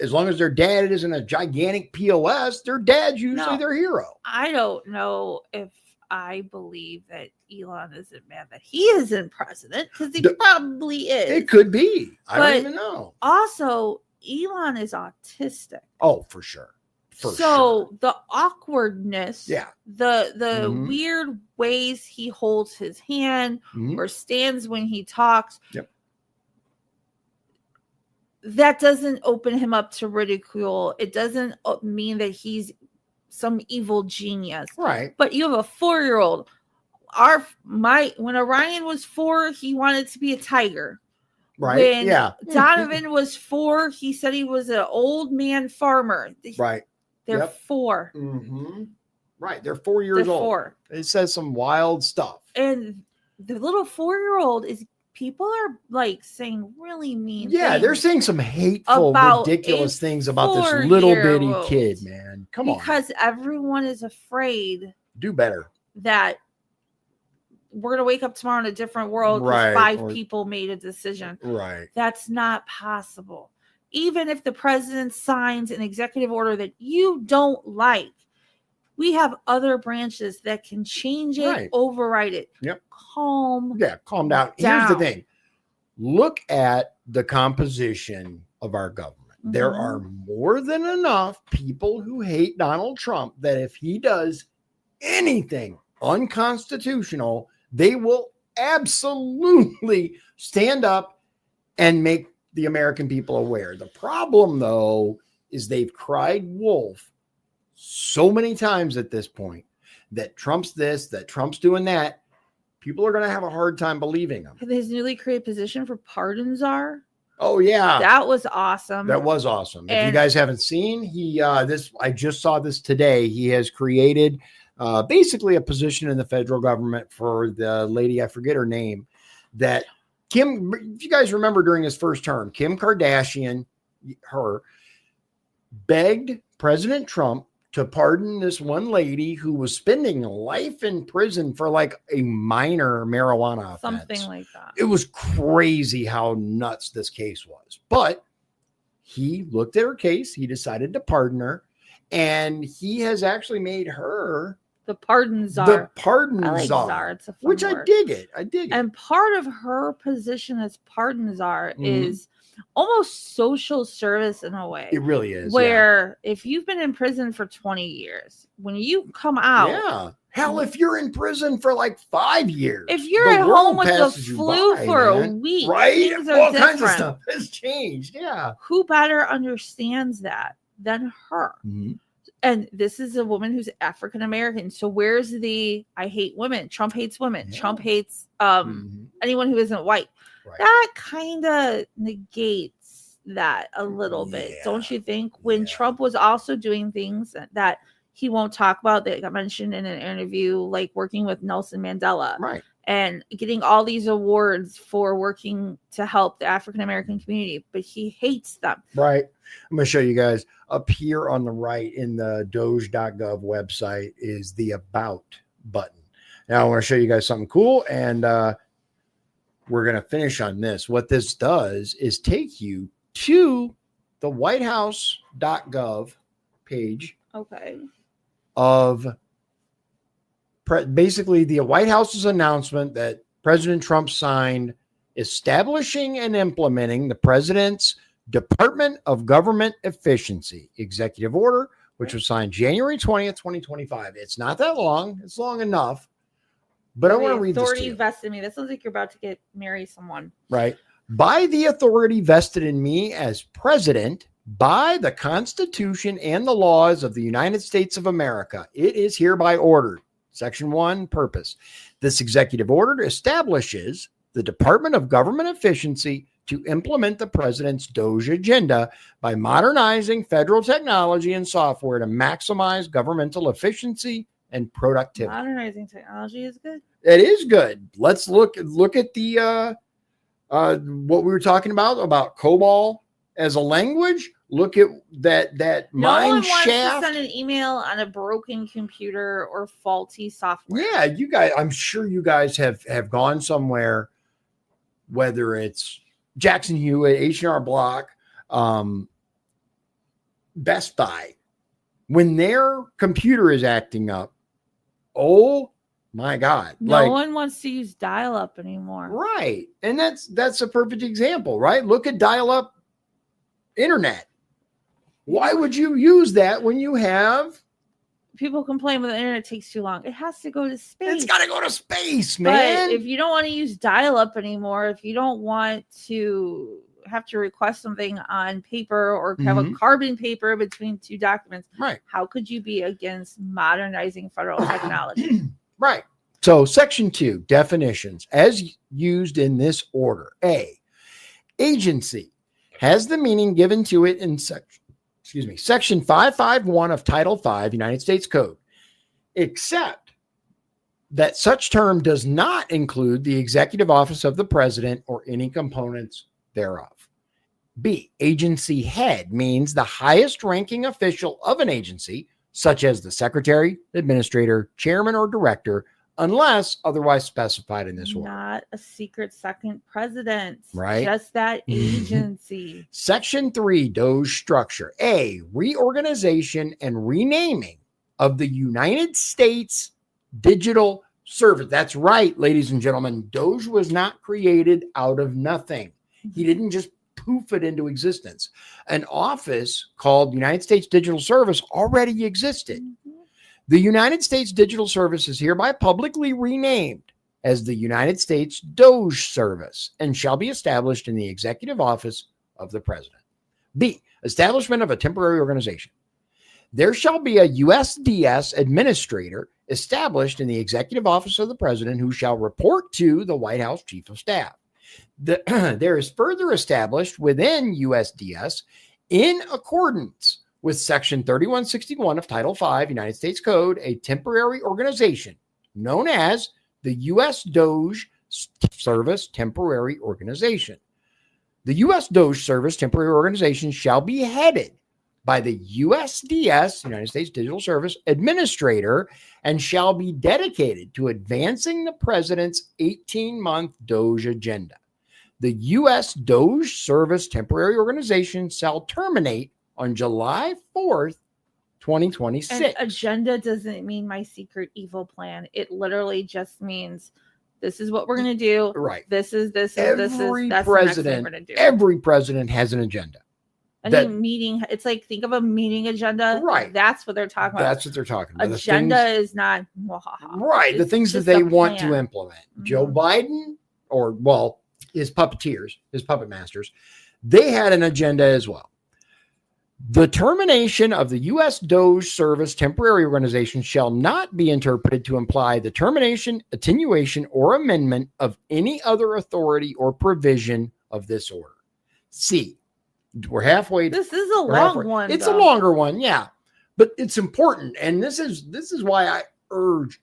As long as their dad isn't a gigantic POS, their dad's usually their hero. I don't know if I believe that Elon isn't mad that he isn't president, because he probably is. It could be. I don't even know. Also, Elon is autistic. Oh, for sure. The awkwardness, the Mhm. weird ways he holds his hand Mhm. or stands when he talks. Yep. That doesn't open him up to ridicule. It doesn't mean that he's some evil genius. Right. But you have a 4-year-old. When Orion was 4, he wanted to be a tiger. Right. When Donovan was 4, he said he was an old man farmer. Right. They're 4. Mm-hmm. Right. They're 4 years old. 4. It says some wild stuff. And the little 4-year-old people are like saying really mean things. They're saying some hateful, ridiculous things about this little bitty kid, man. Come on. Because everyone is afraid. Do better. That we're going to wake up tomorrow in a different world because 5 people made a decision. Right. That's not possible. Even if the president signs an executive order that you don't like, we have other branches that can change it, override it. Yep. Calm down. Here's the thing. look at the composition of our government. There are more than enough people who hate Donald Trump that if he does anything unconstitutional, they will absolutely stand up and make the American people aware. The problem, though, is they've cried wolf so many times at this point that Trump's this, that Trump's doing that. People are going to have a hard time believing him. His newly created position for pardon czar. Oh yeah, that was awesome. That was awesome. If you guys haven't seen, I just saw this today. He has created basically a position in the federal government for the lady, I forget her name, that Kim. If you guys remember during his first term, Kim Kardashian, her begged President Trump to pardon this one lady who was spending life in prison for like a minor marijuana offense. Something like that. It was crazy how nuts this case was. But he looked at her case. He decided to pardon her. And he has actually made her the pardon czar. The pardon I like czar. czar. It's a fun which word. I dig it. I dig it. And part of her position as pardon czar is almost social service in a way. It really is. Where if you've been in prison for 20 years, when you come out. Hell, if you're in prison for like 5 years. If you're at home with the flu for a week. Right? Things are All different. kinds of stuff has changed. Yeah. Who better understands that than her? And this is a woman who's African American. So where's the I hate women? Trump hates women. Yeah. Trump hates anyone who isn't white. Right. That kind of negates that a little bit, don't you think? When Trump was also doing things that he won't talk about that got mentioned in an interview, like working with Nelson Mandela, right, and getting all these awards for working to help the African American community, but he hates them. Right. I'm going to show you guys up here on the right in the DOGE.gov website is the About button. Now I want to show you guys something cool, and we're going to finish on this. What this does is take you to the whitehouse.gov page. Okay. Of basically the White House's announcement that President Trump signed establishing and implementing the president's Department of Government Efficiency executive order, which was signed January 20th, 2025. It's not that long. It's long enough. But I want to read this to authority you. vested in me. That sounds like you're about to marry someone. Right. By the authority vested in me as president, by the Constitution and the laws of the United States of America, it is hereby ordered. Section 1, purpose. This executive order establishes the Department of Government Efficiency to implement the president's DOGE agenda by modernizing federal technology and software to maximize governmental efficiency and productivity. Modernizing technology is good. It is good. Let's look at the what we were talking about COBOL as a language. Look at that no mine one wants shaft. to send an email on a broken computer or faulty software. Yeah, you guys, I'm sure you guys have gone somewhere, whether it's Jackson Hewitt, H&R Block, Best Buy, when their computer is acting up. Oh my God. No one wants to use dial-up anymore. Right. And that's a perfect example, right? Look at dial-up internet. Why would you use that when you have? People complain when the internet takes too long. It has to go to space. It's got to go to space, man. But if you don't want to use dial-up anymore, if you don't want to have to request something on paper or have a carbon paper between two documents, right? How could you be against modernizing federal technology? Right. So section 2, definitions as used in this order. A, agency has the meaning given to it in section 551 of Title 5 United States Code, except that such term does not include the executive office of the president or any components thereof. B, agency head means the highest ranking official of an agency, such as the secretary, administrator, chairman, or director, unless otherwise specified in this order. Not a secret second president, right? Just that agency. Section 3, DOGE structure. A, reorganization and renaming of the United States Digital service. That's right, ladies and gentlemen. DOGE was not created out of nothing. He didn't just poof it into existence. An office called United States Digital Service already existed. The United States Digital Service is hereby publicly renamed as the United States DOGE Service and shall be established in the executive office of the president. B, establishment of a temporary organization. There shall be a USDS administrator established in the executive office of the president who shall report to the White House Chief of Staff. There is further established within USDS in accordance with Section 3161 of Title V, United States Code, a temporary organization known as the U.S. DOGE Service Temporary Organization. The U.S. DOGE Service Temporary Organization shall be headed by the USDS, United States Digital Service Administrator, and shall be dedicated to advancing the president's 18-month DOGE agenda. The U.S. DOGE Service Temporary Organization shall terminate on July 4th, 2026. And agenda doesn't mean my secret evil plan. It literally just means this is what we're going to do. Right. This is that's Every the next thing president, we're going to do. every president has an agenda. Any meeting, it's like, think of a meeting agenda. Right. That's what they're talking about. That's what they're talking about. Agenda is not right. The things that they want to implement. Mm-hmm. Joe Biden, or well, his puppeteers, his puppet masters, they had an agenda as well. The termination of the U.S. DOGE Service Temporary Organization shall not be interpreted to imply the termination, attenuation, or amendment of any other authority or provision of this order. C. We're halfway. This is a long one. It's a longer one, yeah, but it's important, and this is why I urge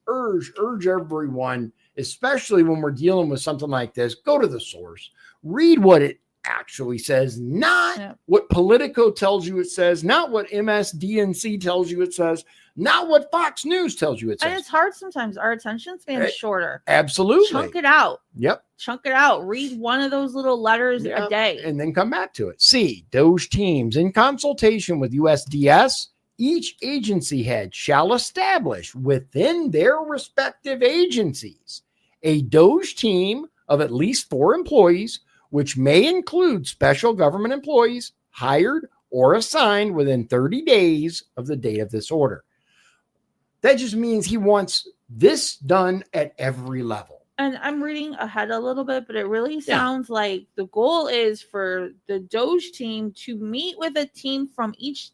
everyone, especially when we're dealing with something like this, go to the source, read what it actually says, not what Politico tells you it says, not what MSDNC tells you it says, not what Fox News tells you it says. And it's hard sometimes. Our attention span is shorter. Absolutely. Chunk it out. Yep. Chunk it out. Read one of those little letters a day. And then come back to it. C, DOGE teams in consultation with USDS, each agency head shall establish within their respective agencies a DOGE team of at least 4 employees, which may include special government employees hired or assigned within 30 days of the date of this order. That just means he wants this done at every level. And I'm reading ahead a little bit, but it really sounds like the goal is for the DOGE team to meet with a team from each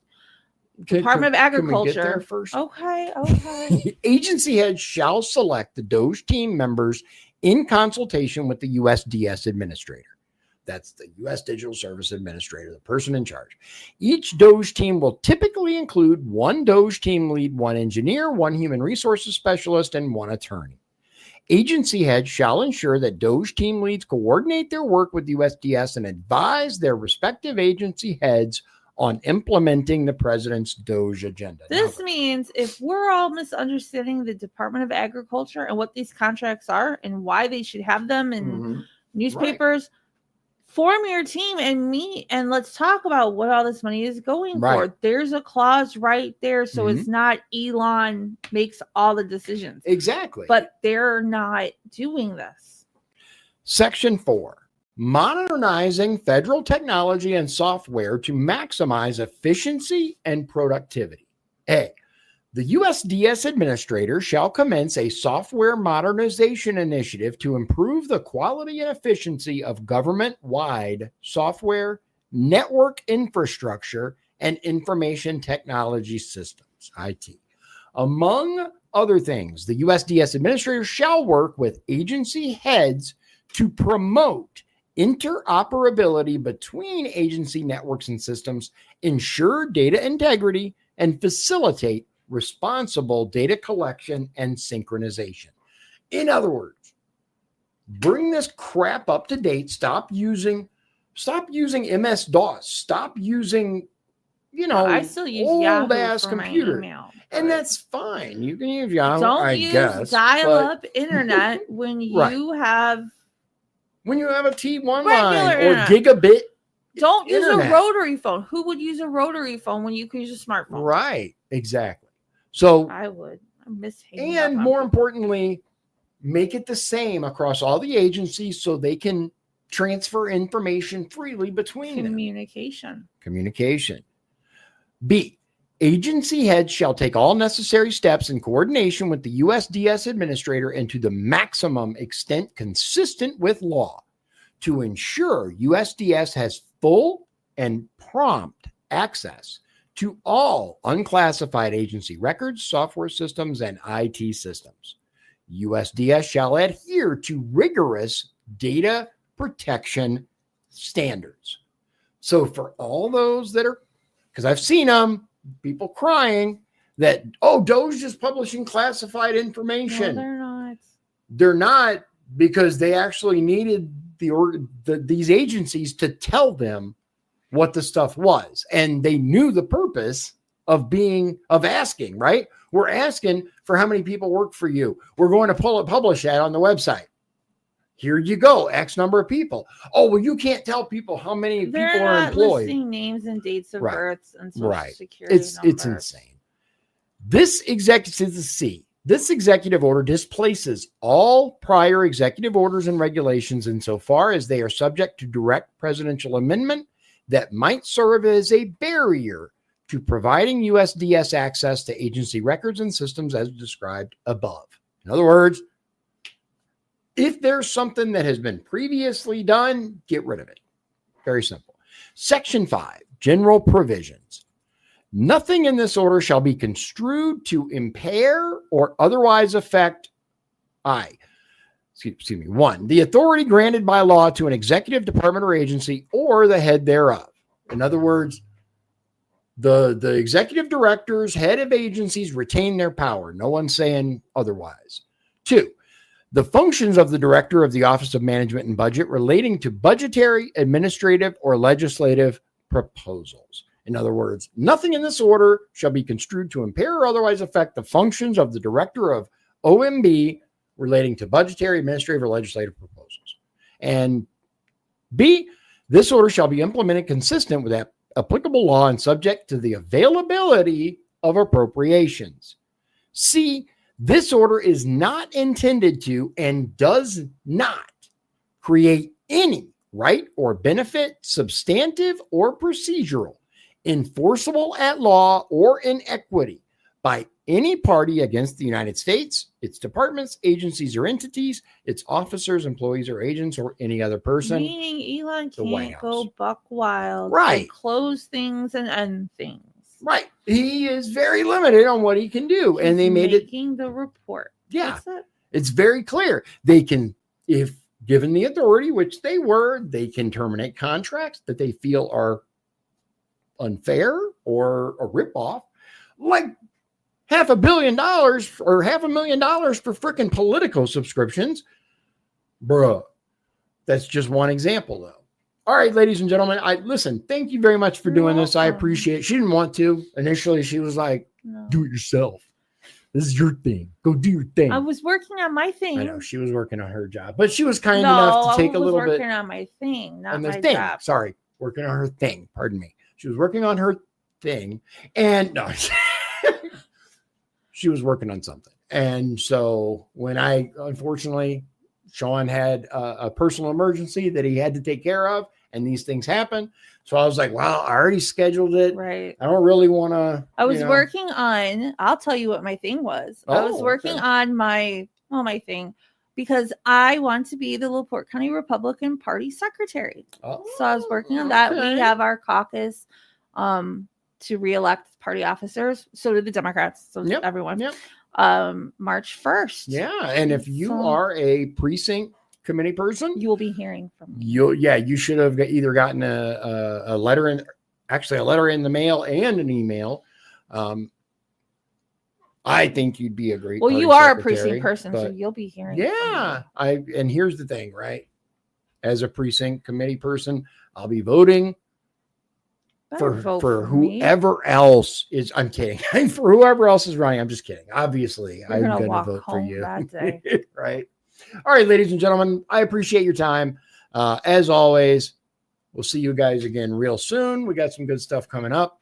Department of Agriculture. Can we get there first? Okay. Agency heads shall select the DOGE team members in consultation with the USDS administrator. That's the U.S. Digital Service Administrator, the person in charge. Each DOGE team will typically include 1 DOGE team lead, 1 engineer, 1 human resources specialist, and 1 attorney. Agency heads shall ensure that DOGE team leads coordinate their work with USDS and advise their respective agency heads on implementing the president's DOGE agenda. This means if we're all misunderstanding the Department of Agriculture and what these contracts are and why they should have them in newspapers, form your team and meet and let's talk about what all this money is going for. There's a clause right there. So it's not Elon makes all the decisions. Exactly. But they're not doing this. Section 4, modernizing federal technology and software to maximize efficiency and productivity. A, the USDS administrator shall commence a software modernization initiative to improve the quality and efficiency of government-wide software, network infrastructure, and information technology systems, IT. Among other things, the USDS administrator shall work with agency heads to promote interoperability between agency networks and systems, ensure data integrity, and facilitate responsible data collection and synchronization. In other words, bring this crap up to date. Stop using MS-DOS. Stop using, I still use old Yahoo ass for computer. my email, and that's fine. You can use Yahoo. Don't use dial-up internet when you have a T1 line or internet. gigabit. Don't internet. use a rotary phone. Who would use a rotary phone when you can use a smartphone? Right, exactly. So I would. I miss and more importantly, make it the same across all the agencies so they can transfer information freely between them. Communication. B, agency heads shall take all necessary steps in coordination with the USDS administrator and to the maximum extent consistent with law to ensure USDS has full and prompt access to all unclassified agency records, software systems, and IT systems. USDS shall adhere to rigorous data protection standards. So for all those that are, because I've seen them, people crying that, oh, DOGE is publishing classified information. No, they're not. They're not, because they actually needed these agencies to tell them what the stuff was. And they knew the purpose of asking, right? We're asking for how many people work for you. We're going to publish that on the website. Here you go, X number of people. Oh, well, you can't tell people how many people are employed. Listing names and dates of births and social security numbers. It's insane. This executive order displaces all prior executive orders and regulations insofar as they are subject to direct presidential amendment that might serve as a barrier to providing USDS access to agency records and systems as described above. In other words, if there's something that has been previously done, get rid of it. Very simple. Section 5, general provisions. Nothing in this order shall be construed to impair or otherwise affect one, the authority granted by law to an executive department or agency or the head thereof. In other words, the executive directors, head of agencies retain their power. No one's saying otherwise. 2, the functions of the director of the Office of Management and Budget relating to budgetary, administrative, or legislative proposals. In other words, nothing in this order shall be construed to impair or otherwise affect the functions of the director of OMB relating to budgetary, administrative, or legislative proposals. And B, this order shall be implemented consistent with that applicable law and subject to the availability of appropriations. C, this order is not intended to and does not create any right or benefit, substantive or procedural, enforceable at law or in equity by any party against the United States, its departments, agencies, or entities, its officers, employees, or agents, or any other person. Meaning Elon can't go buck wild, right? And close things and end things. Right. He is very limited on what he can do. He's and they made making the report. Yeah. It's very clear. They can, if given the authority, which they were, they can terminate contracts that they feel are unfair or a ripoff, like $500 million or $500,000 for freaking Politico subscriptions. Bruh. That's just one example, though. All right, ladies and gentlemen, listen, thank you very much for doing this. I appreciate it. She didn't want to. Initially, she was like, do it yourself. This is your thing. Go do your thing. I was working on my thing. I know she was working on her job, but she was kind enough to take a little bit. Working on my thing, not my thing. job. Sorry, working on her thing. Pardon me. She was working on her thing, and no, she was working on something. And so when unfortunately, Shawn had a personal emergency that he had to take care of, and these things happen. So I was like, well, I already scheduled it. Right. I don't really want to. I was working on, I'll tell you what my thing was. I was working on my thing because I want to be the LaPorte County Republican Party secretary. So I was working on that. We have our caucus to reelect party officers. So do the Democrats. So everyone. Yep. March 1st. Yeah. And if you are a precinct committee person, you will be hearing from me. You should have either gotten a letter in the mail and an email. I think you'd be a great. Well, you are a precinct person, so you'll be hearing. Yeah, and here's the thing, right? As a precinct committee person, I'll be voting for whoever else is. I'm kidding. For whoever else is running, I'm just kidding. Obviously, I'm going to vote for you. That day. Right. All right, ladies and gentlemen, I appreciate your time. As always, we'll see you guys again real soon. We got some good stuff coming up,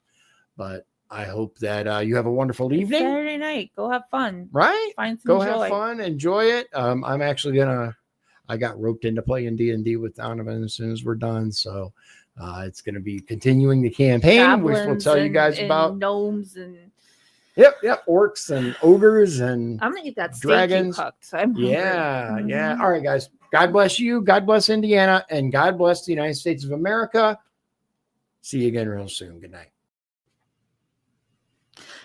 but I hope that you have a wonderful evening. Saturday night. Go have fun. Right? Find some Go joy. have fun. Enjoy it. I'm actually I got roped into playing D&D with Donovan as soon as we're done. So it's going to be continuing the campaign, which we'll tell you guys about. Gnomes and Yep, orcs and ogres and I'm gonna eat that steak dragons. you cooked. I'm hungry. Yeah. All right, guys. God bless you. God bless Indiana, and God bless the United States of America. See you again real soon. Good night.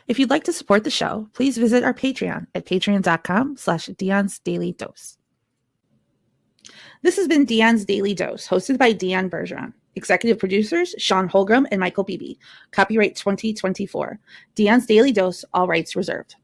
If you'd like to support the show, please visit our Patreon at patreon.com/Dion's Daily Dose. This has been Dion's Daily Dose, hosted by Dion Bergeron. Executive producers, Shawn Holgram and Michael Beebe. Copyright 2024. Dion's Daily Dose, all rights reserved.